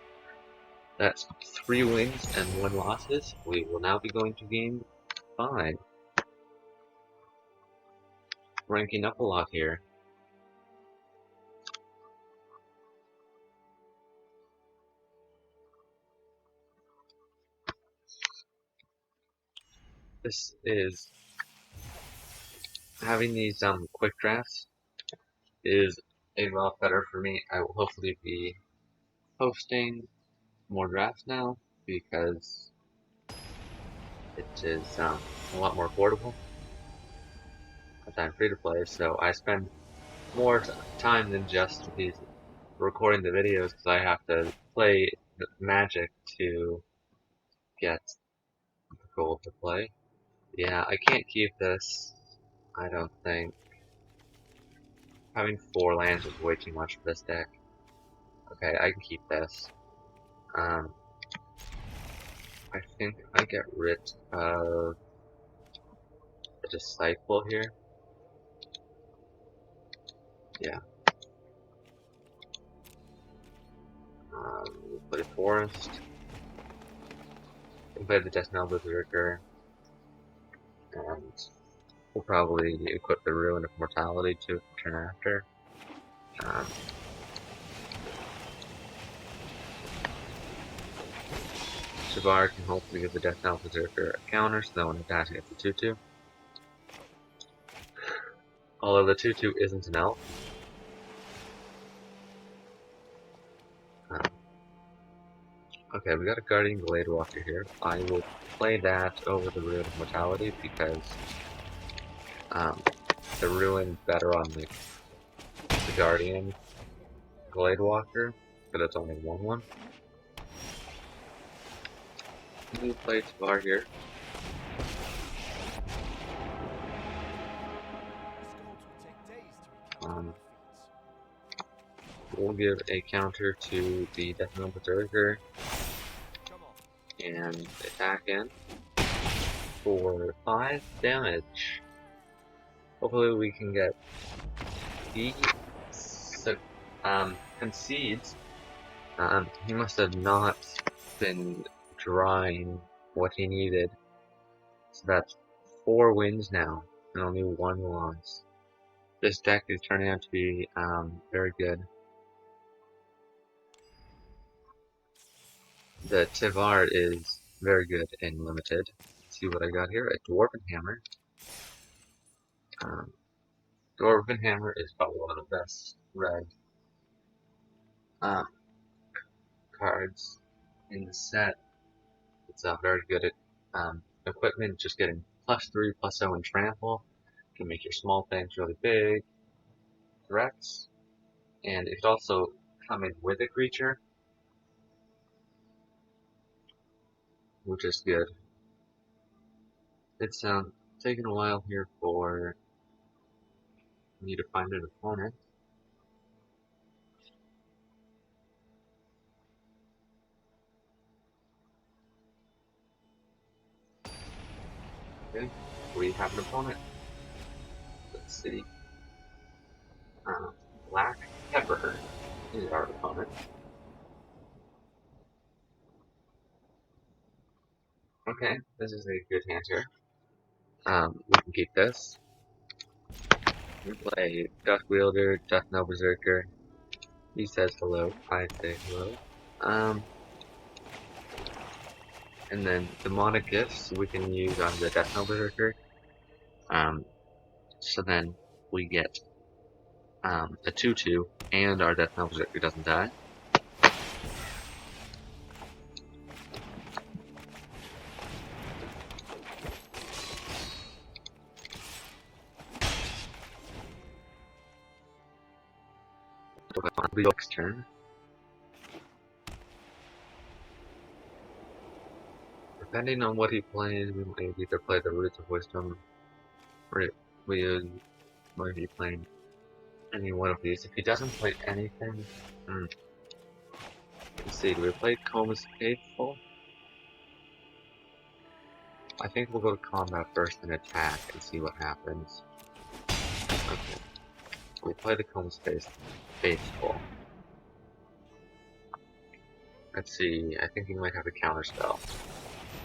That's 3 wins and 1 losses. We will now be going to game 5. Ranking up a lot here. This is having these quick drafts is a lot better for me. I will hopefully be posting more drafts now because it is a lot more affordable as I'm free to play. So I spend more time than just these recording the videos because I have to play Magic to get the gold to play. Yeah, I can't keep this. I don't think. Having 4 lands is way too much for this deck. Okay, I can keep this. I think I get rid of the Disciple here. Yeah. We'll play Forest. We'll play the Death Knell Berserker. And we'll probably equip the Ruin of Mortality to turn after. Shavar can hopefully give the Death Knell Berserker a counter, so that when it dies, he gets a 2-2. Although the 2-2 isn't an elf. Okay, we got a Guardian Gladewalker here. I will play that over the Ruin of Mortality because the Ruin better on the Guardian Gladewalker, but it's only 1-1. We'll play Tavar here. We'll give a counter to the Death Knell Berserker and attack in for 5 damage. Hopefully we can get he concedes. He must have not been drawing what he needed. So that's 4 wins now and only 1 loss. This deck is turning out to be very good. The Tivar is very good and limited. Let's see what I got here. A Dwarven Hammer. Dwarven Hammer is probably one of the best red cards in the set. It's very good at equipment, just getting +3, +0 and trample. Can make your small things really big threats. And it could also come in with a creature, which is good. It's taking a while here for me to find an opponent. Okay, we have an opponent. Let's see. Black Pepper is our opponent. Okay, this is a good hand here. We can keep this. We play Dusk Wielder, Death Knell Berserker. He says hello, I say hello. And then Demonic Gifts we can use on the Death Knell Berserker. So then we get a 2-2 and our Death Knell Berserker doesn't die. Next turn. Depending on what he plays, we might either play the Roots of Wisdom, or we might be playing any one of these. If he doesn't play anything, let's see. Do we play Coma's Faithful? I think we'll go to combat first and attack and see what happens. Okay. We play the Coma's Faithful. Let's see. I think he might have a counter spell.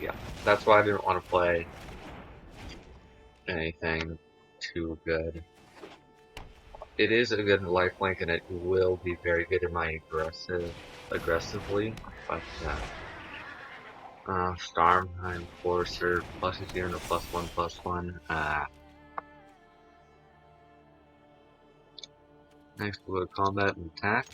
Yeah, that's why I didn't want to play anything too good. It is a good lifelink, and it will be very good in my aggressively, but Stormheim Forcer +0 and a +1/+1. Next we'll go to combat and attack.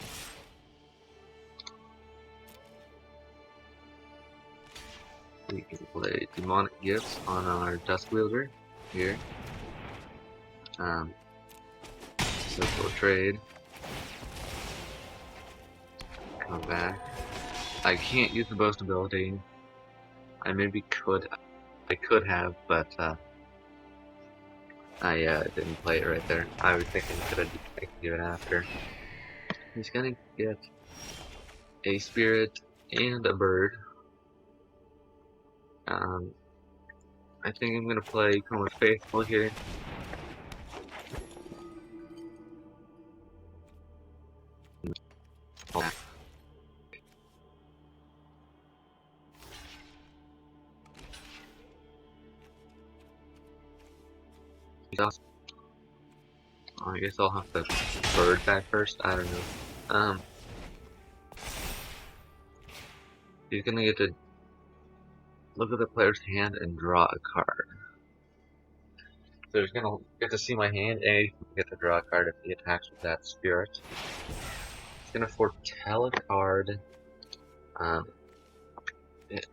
We can play Demonic Gifts on our Dusk Wielder here. So we'll trade. Come back. I can't use the boast ability. I could have, but I didn't play it right there. I was thinking I could do it after. He's gonna get a spirit and a bird. I think I'm gonna play Coma's Faithful here. I guess I'll have to bird back first. I don't know. He's gonna get to look at the player's hand and draw a card. So he's gonna get to see my hand and he's gonna get to draw a card if he attacks with that spirit. He's gonna foretell a card. It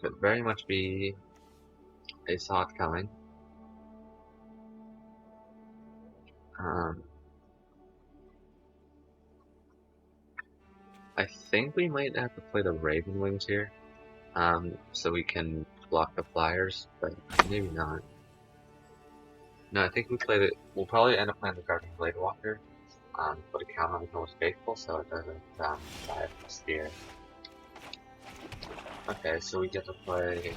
could very much be a sock coming. I think we might have to play the Raven Wings here, so we can block the flyers, but maybe not. No, I think we'll probably end up playing the Guardian Blade Walker, put a count on the Most Faithful so it doesn't die of the spear. Okay, so we get to play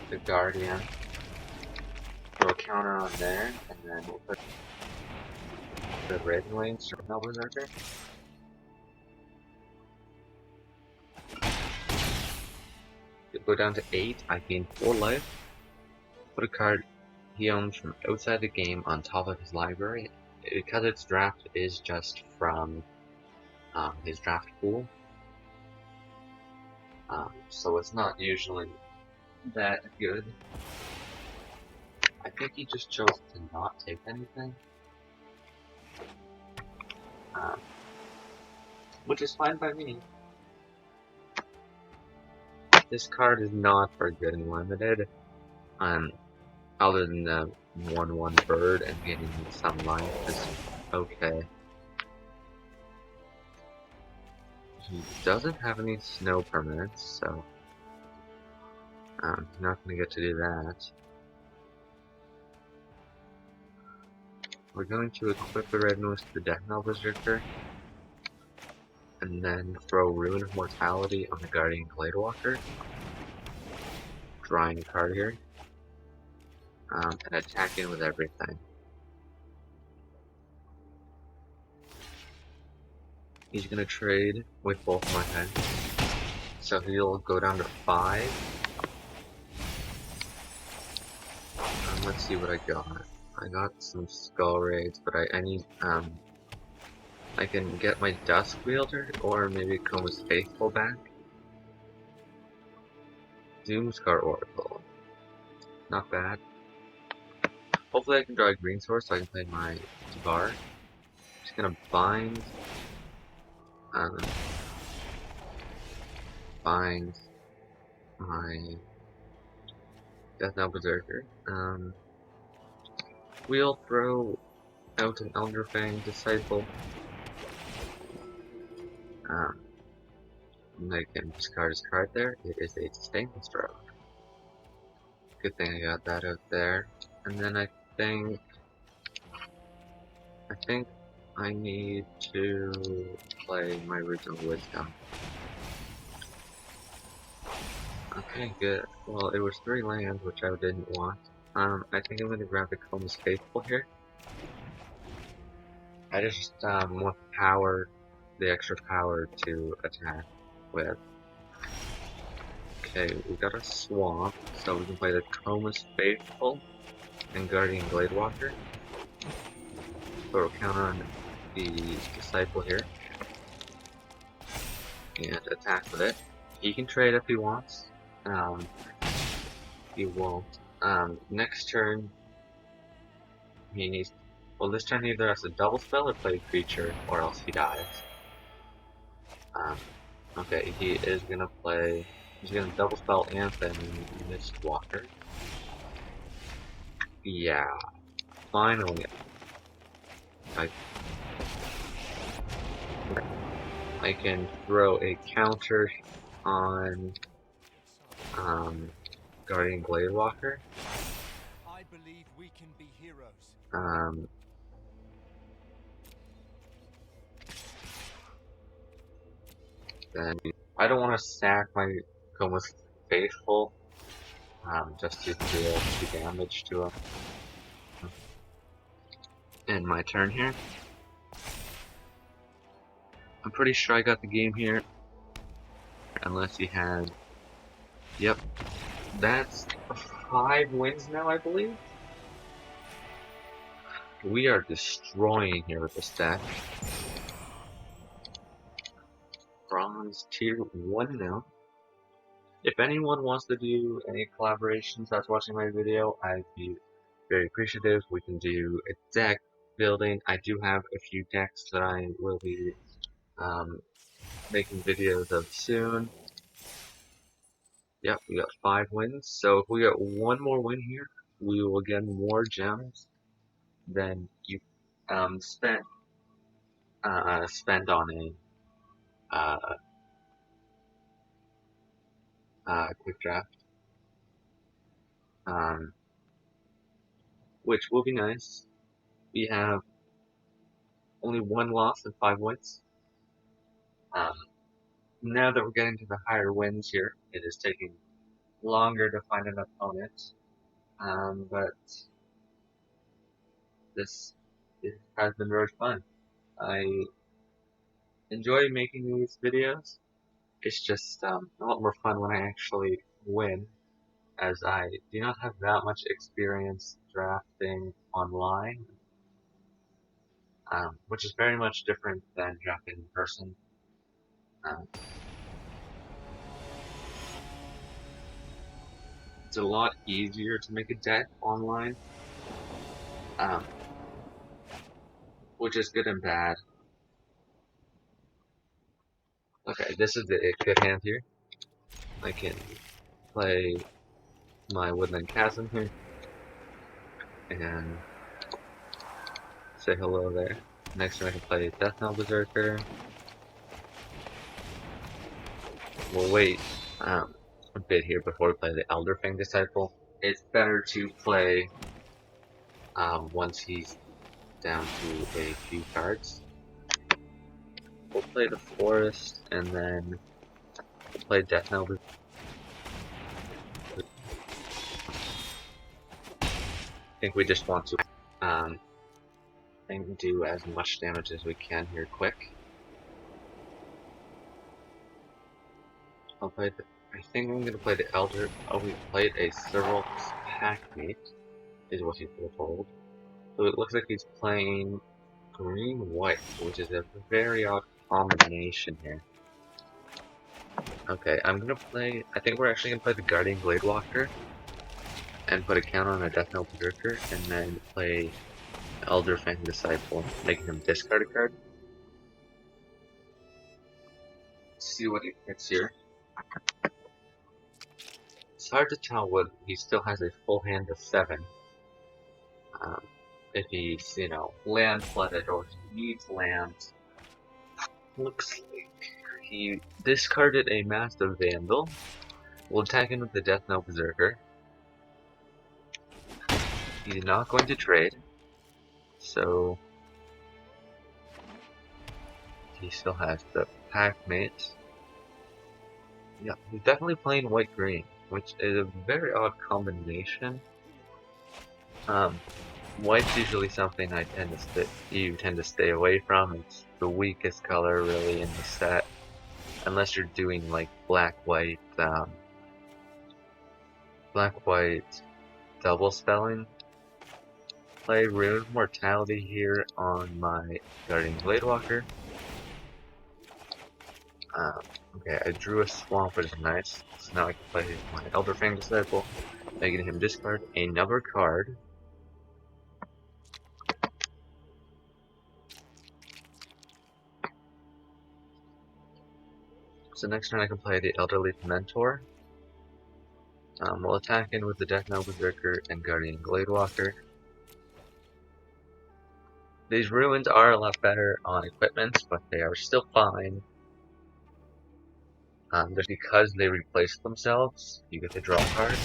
the Guardian, throw a counter on there, and then we'll put the Raven Wings from Berserker. Go down to 8, I gain 4 life. Put a card he owns from outside the game on top of his library. Because its draft is just from his draft pool. So it's not usually that good. I think he just chose to not take anything. Which is fine by me. This card is not very good in limited, other than the 1/1 bird and getting some life is okay. He doesn't have any snow permanents, so he's not going to get to do that. We're going to equip the Red Nose to the Death Knell Berserker, and then throw Ruin of Mortality on the Guardian Gladewalker, drawing a card here, and attacking with everything. He's gonna trade with both my hands, so he'll go down to 5. Let's see what I got. I got some Skull Raids, but I need I can get my Dusk Wielder, or maybe Coma's Faithful back. Doomscar Oracle. Not bad. Hopefully I can draw a green source so I can play my Bar. Just gonna bind my Death Knell Berserker. We'll throw out an Elderfang Disciple. And I can discard his card there. It is a Stainless Stroke. Good thing I got that out there. And then I think I think I need to play my original wisdom. Okay, good. Well, it was 3 lands, which I didn't want. I think I'm gonna grab the Combs Faithful here. I just want the extra power to attack with. Okay, we got a swamp, so we can play the Combs Faithful and Guardian Gladewalker. So we'll count on the Disciple here and attack with it. He can trade if he wants. He won't. Next turn, he needs. Well, this turn he either has to double spell or play a creature, or else he dies. Okay, he is gonna play. He's gonna double spell Anthem and Mistwalker. Yeah, finally. I can throw a counter on Guardian Gladewalker. I believe we can be heroes. Then I don't want to sack my Combs Faithful just to deal the damage to him. And my turn here. I'm pretty sure I got the game here. Unless he had. Yep. That's 5 wins now, I believe. We are destroying here with the stack. Bronze tier 1 now. If anyone wants to do any collaborations that's watching my video, I'd be very appreciative. We can do a deck building. I do have a few decks that I will be making videos of soon. Yep, we got 5 wins. So if we get 1 more win here, we will get more gems than you spent on a quick draft. Which will be nice. We have only 1 loss and 5 wins. Now that we're getting to the higher wins here, it is taking longer to find an opponent. But this has been very fun. I enjoy making these videos. It's just a lot more fun when I actually win, as I do not have that much experience drafting online, which is very much different than drafting in person. It's a lot easier to make a deck online, which is good and bad. Okay, this is the good hand here. I can play my Woodland Chasm here and say hello there. Next turn I can play Death Knell Berserker. We'll wait a bit here before we play the Elderfang Disciple. It's better to play once he's down to a few cards. We'll play the Forest and then we'll play Death Knell Berserker. I think we just want to do as much damage as we can here quick. I think I'm gonna play the Elder. Oh, we played a Serval's Packmate, is what he's told. So it looks like he's playing green-white, which is a very odd combination here. Okay, I'm gonna play. I think we're actually gonna play the Guardian Gladewalker and put a counter on a Death Knell Berserker, and then play Elderfang Disciple, making him discard a card. Let's see what he gets here. It's hard to tell what he still has a full hand of 7. If he's, you know, land flooded or he needs land. Looks like he discarded a Massive Vandal. We'll attack him with the Death Knell Berserker. He's not going to trade, so he still has the pack mates. Yeah, he's definitely playing white-green, which is a very odd combination. White's usually something you tend to stay away from. It's the weakest color really in the set, unless you're doing like black-white double spelling. Play Rune Mortality here on my Guardian Bladewalker. Okay, I drew a swamp, which is nice. So now I can play my Elderfang Disciple, making him discard another card. So next turn I can play the Elderly Mentor. We'll attack in with the Death Knell Berserker and Guardian Gladewalker. These ruins are a lot better on equipment, but they are still fine. Just because they replace themselves, you get to draw cards.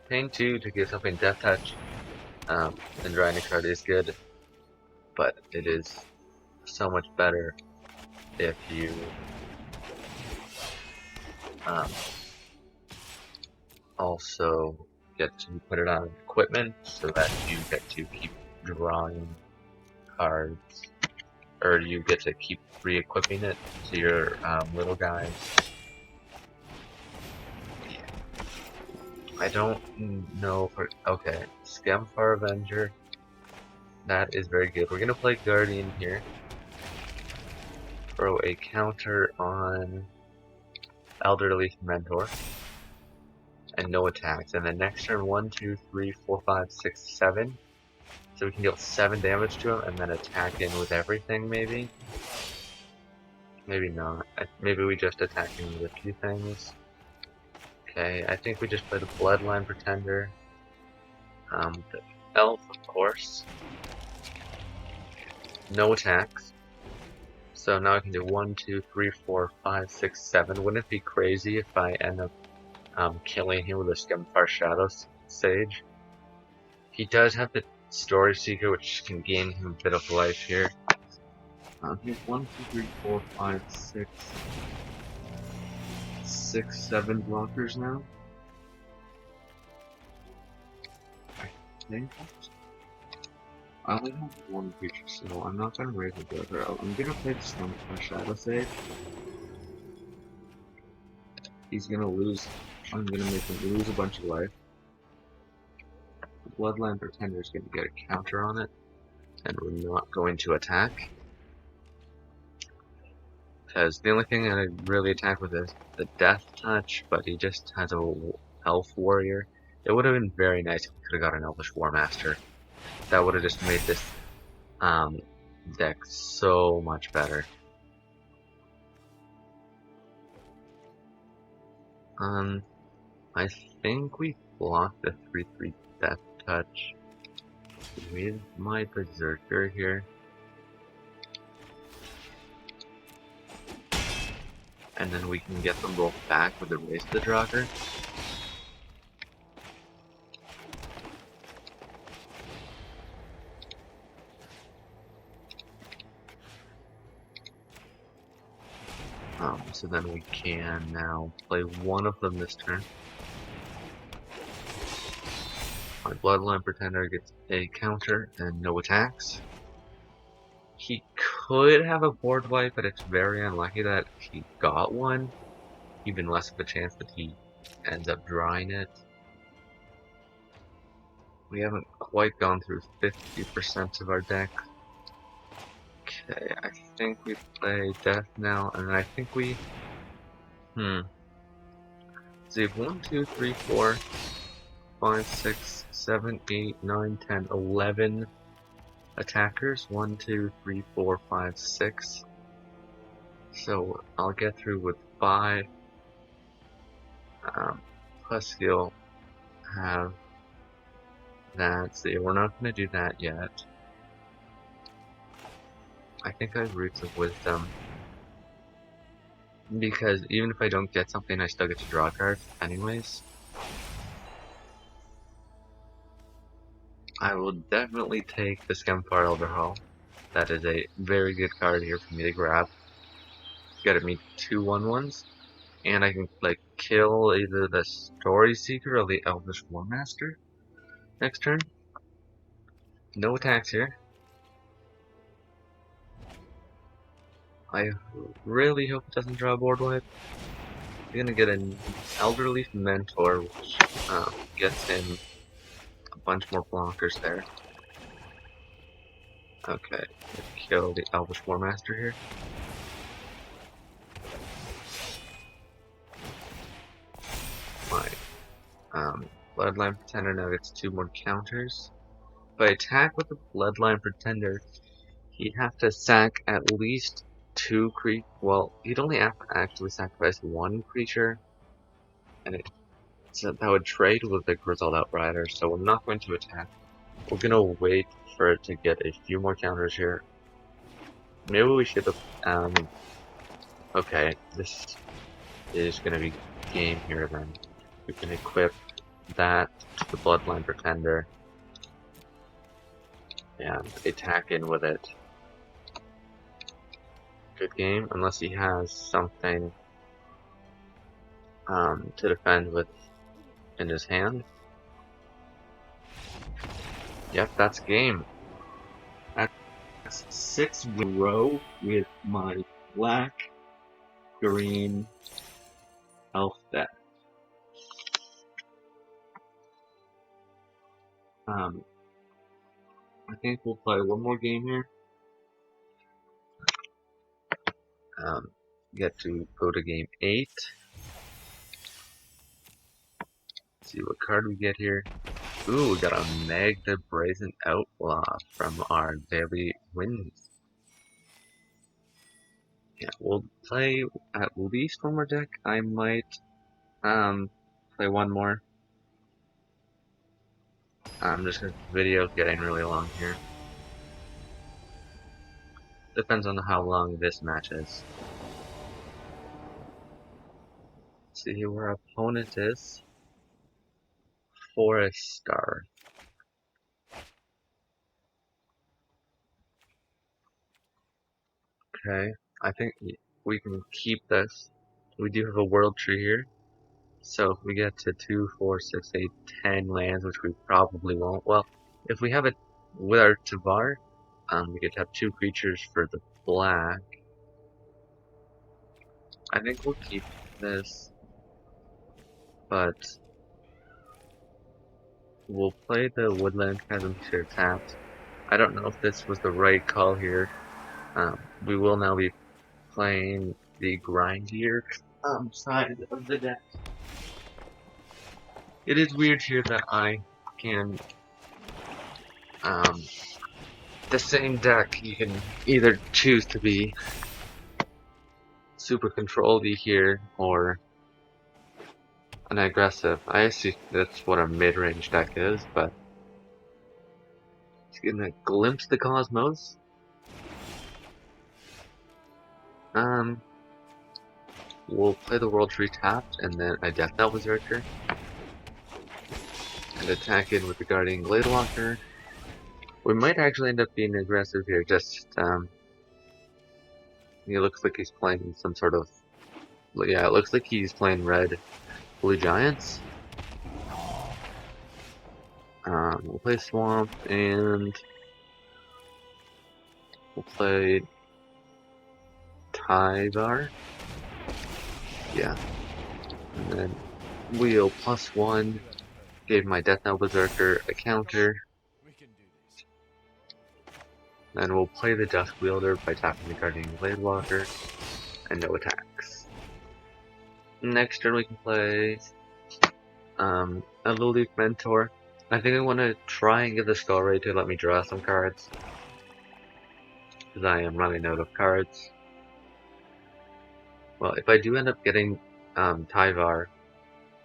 Paying 2 to give something Death Touch and drawing a card is good, but it is so much better if you also get to put it on equipment so that you get to keep drawing cards, or you get to keep re-equipping it to your little guys. I don't know for okay, Scamfar Avenger. That is very good. We're gonna play Guardian here. Throw a counter on Elderly Mentor. And no attacks. And then next turn 1, 2, 3, 4, 5, 6, 7. So we can deal 7 damage to him and then attack in with everything maybe. Maybe not. Maybe we just attack in with a few things. Okay, I think we just play the Bloodline Pretender. The Elf, of course. No attacks. So now I can do 1, 2, 3, 4, 5, 6, 7. Wouldn't it be crazy if I end up killing him with a Scamfar Shadow Sage? He does have the Story Seeker, which can gain him a bit of life here. Here's 1, 2, 3, 4, 5, 6, 7 blockers now. I think I only have one creature, so I'm not gonna raise the blocker. I'm gonna play the Scamfar Shadow Sage. He's gonna lose. I'm gonna make him lose a bunch of life. The Bloodline Pretender is gonna get a counter on it, and we're not going to attack. Because the only thing that I really attack with is the Death Touch, but he just has a Elf Warrior. It would have been very nice if we could have got an Elvish War Master. That would have just made this deck so much better. I think we blocked the 3/3 Death Touch with my Berserker here. And then we can get them both back with the Raise the Draugr. So then we can now play one of them this turn. My Bloodline Pretender gets a counter and no attacks. He could have a board wipe, but it's very unlucky that he got one. Even less of a chance that he ends up drawing it. We haven't quite gone through 50% of our deck. Okay, I think we play Death now, and then I think we... So we have 1, 2, 3, 4, 5, 6, 7, 8, 9, 10, 11 attackers. 1, 2, 3, 4, 5, 6. So I'll get through with 5. Plus he'll have that. See, we're not going to do that yet. I think I have Roots of Wisdom. Because even if I don't get something, I still get to draw a card anyways. I will definitely take the Skemfar Elderhall. That is a very good card here for me to grab. Get me 2/1/1s, and I can like kill either the Story Seeker or the Elvish War Master next turn. No attacks here. I really hope it doesn't draw a board wipe. You're gonna get an Elderleaf Mentor, which gets him a bunch more blockers there. Okay, let's kill the Elvish War Master here. My Bloodline Pretender now gets 2 more counters. If I attack with the Bloodline Pretender, he'd have to sack at least 2 creatures. Well, he'd only have to actually sacrifice 1 creature, and that would trade with the Grizzled Outrider, so we're not going to attack. We're gonna wait for it to get a few more counters here. Maybe we should have, okay, this is gonna be game here then. We can equip that to the Bloodline Pretender and attack in with it. Good game, unless he has something to defend with in his hand. Yep, that's game. That's 6 in a row with my black, green, elf deck. I think we'll play one more game here. Get to go to game 8. See what card we get here. Ooh, we got a Magda Brazen Outlaw from our daily wins. Yeah, we'll play at least one more deck. I might play one more. Just because the video is getting really long here. Depends on how long this match is. Let's see where our opponent is. Forest Star. Okay, I think we can keep this. We do have a world tree here. So if we get to 2, 4, 6, 8, 10 lands, which we probably won't. Well, if we have it with our Tavar, we could have 2 creatures for the black. I think we'll keep this, but we'll play the Woodland Chasm here tapped. I don't know if this was the right call here. We will now be playing the Grindier side of the deck. It is weird here that I can the same deck, you can either choose to be super control-y here or an aggressive. I assume that's what a mid-range deck is, but it's gonna glimpse the cosmos. We'll play the World Tree tapped and then a Death Knell Berserker and attack in with the Guardian Gladewalker. We might actually end up being aggressive here, just, he looks like he's playing some sort of, yeah, it looks like he's playing red Blue Giants. We'll play Swamp and we'll play Tyvar. Yeah. And then wheel +1. Gave my Death Knell Berserker a counter. Then we'll play the Dusk Wielder by tapping the Guardian Gladewalker, and no attacks. Next turn we can play a Lowleaf Mentor. I think I want to try and get the Skull Ray to let me draw some cards, because I am running out of cards. Well, if I do end up getting Tyvar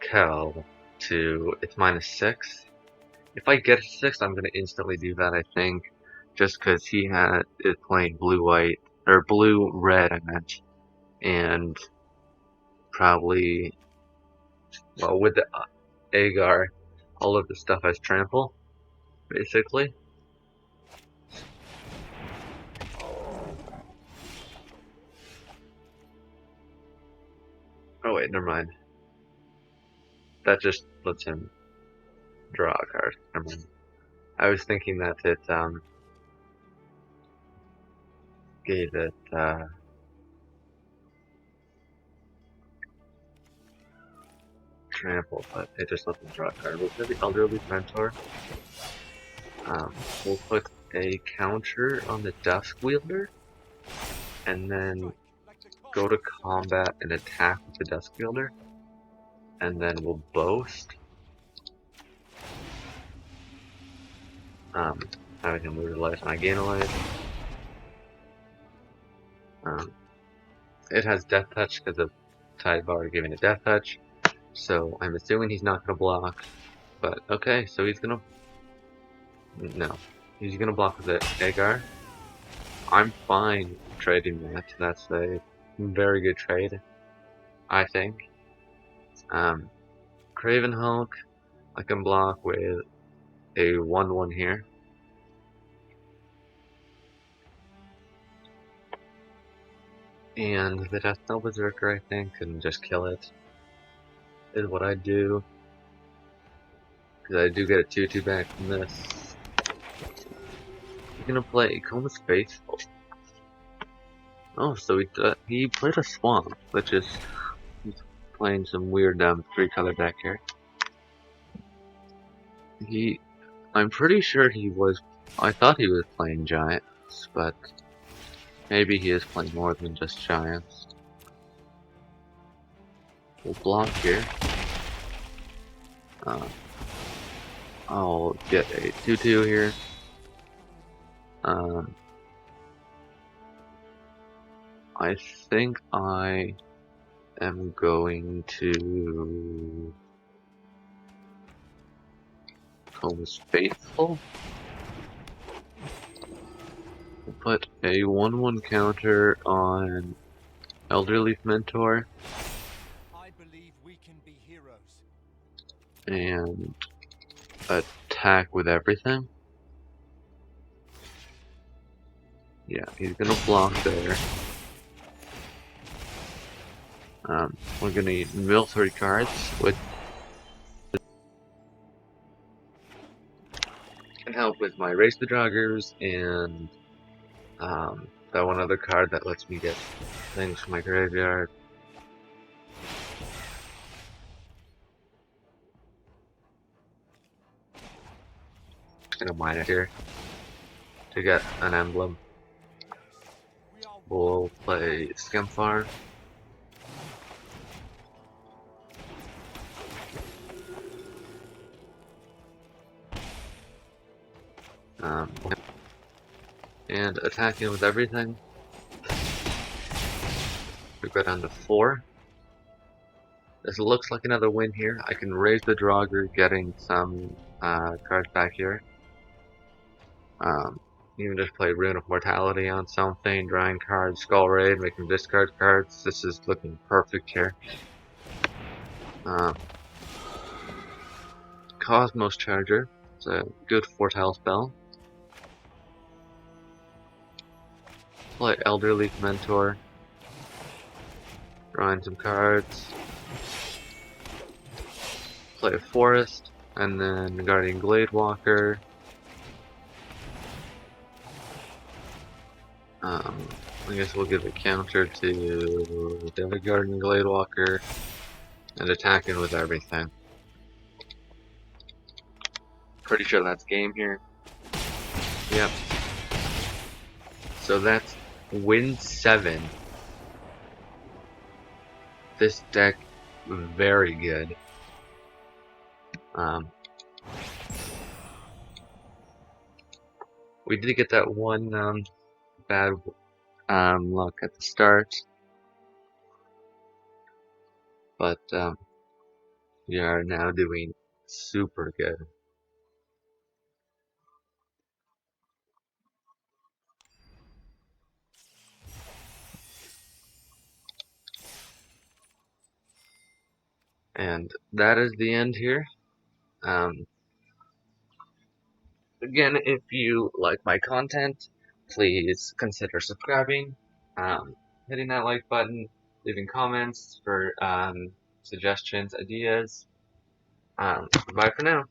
Kel to its -6, if I get a 6, I'm going to instantly do that, I think. Just because he is playing blue-white, or blue-red, I meant, and probably, well, with the Agar, all of the stuff has trample, basically. Oh wait, never mind. That just lets him draw a card. Never mind. I was thinking that it gave it trample, but it just lets him draw a card. We'll play the Elderly Mentor. We'll put a counter on the Dusk Wielder, and then go to combat and attack with the Dusk Wielder, and then we'll boast. Having him lose a life and I gain a life. It has Death Touch because of Tyvar giving it Death Touch, so I'm assuming he's not going to block. But okay, so he's going to... No. He's going to block with the Agar. I'm fine trading that. That's a very good trade, I think. Craven Hulk, I can block with a 1/1 here. And the Death Knell Berserker, I think, can just kill it. Is what I do. Because I do get a 2/2 back from this. He's gonna play Coma's Faithful. Oh, so he played a Swamp, which is... He's playing some weird 3-color deck here. I'm pretty sure he was... I thought he was playing Giants, but... Maybe he is playing more than just Giants. We'll block here. I'll get a 2/2 here. I think I am going to Coma's Faithful. We'll put a 1/1 counter on Elderleaf Mentor. I believe we can be heroes. And attack with everything. Yeah, he's gonna block there. We're gonna need mill 3 cards with can help with my Race the Joggers and that one other card that lets me get things from my graveyard. Just gonna mine it here to get an emblem. We'll play Skimfar. And attacking with everything. We go down to 4. This looks like another win here. I can raise the Draugr, getting some cards back here. Even just play Rune of Mortality on something, drawing cards, Skull Raid, making discard cards. This is looking perfect here. Cosmos Charger. It's a good 4-tile spell. Play Elderleaf Mentor. Drawing some cards. Play a Forest. And then Guardian Gladewalker. I guess we'll give a counter to the Guardian Gladewalker. And attacking with everything. Pretty sure that's game here. Yep. So that's win 7. This deck, very good. We did get that one bad luck at the start, but we are now doing super good. And that is the end here. again, if you like my content, please consider subscribing, hitting that like button, leaving comments for suggestions, ideas. Bye for now.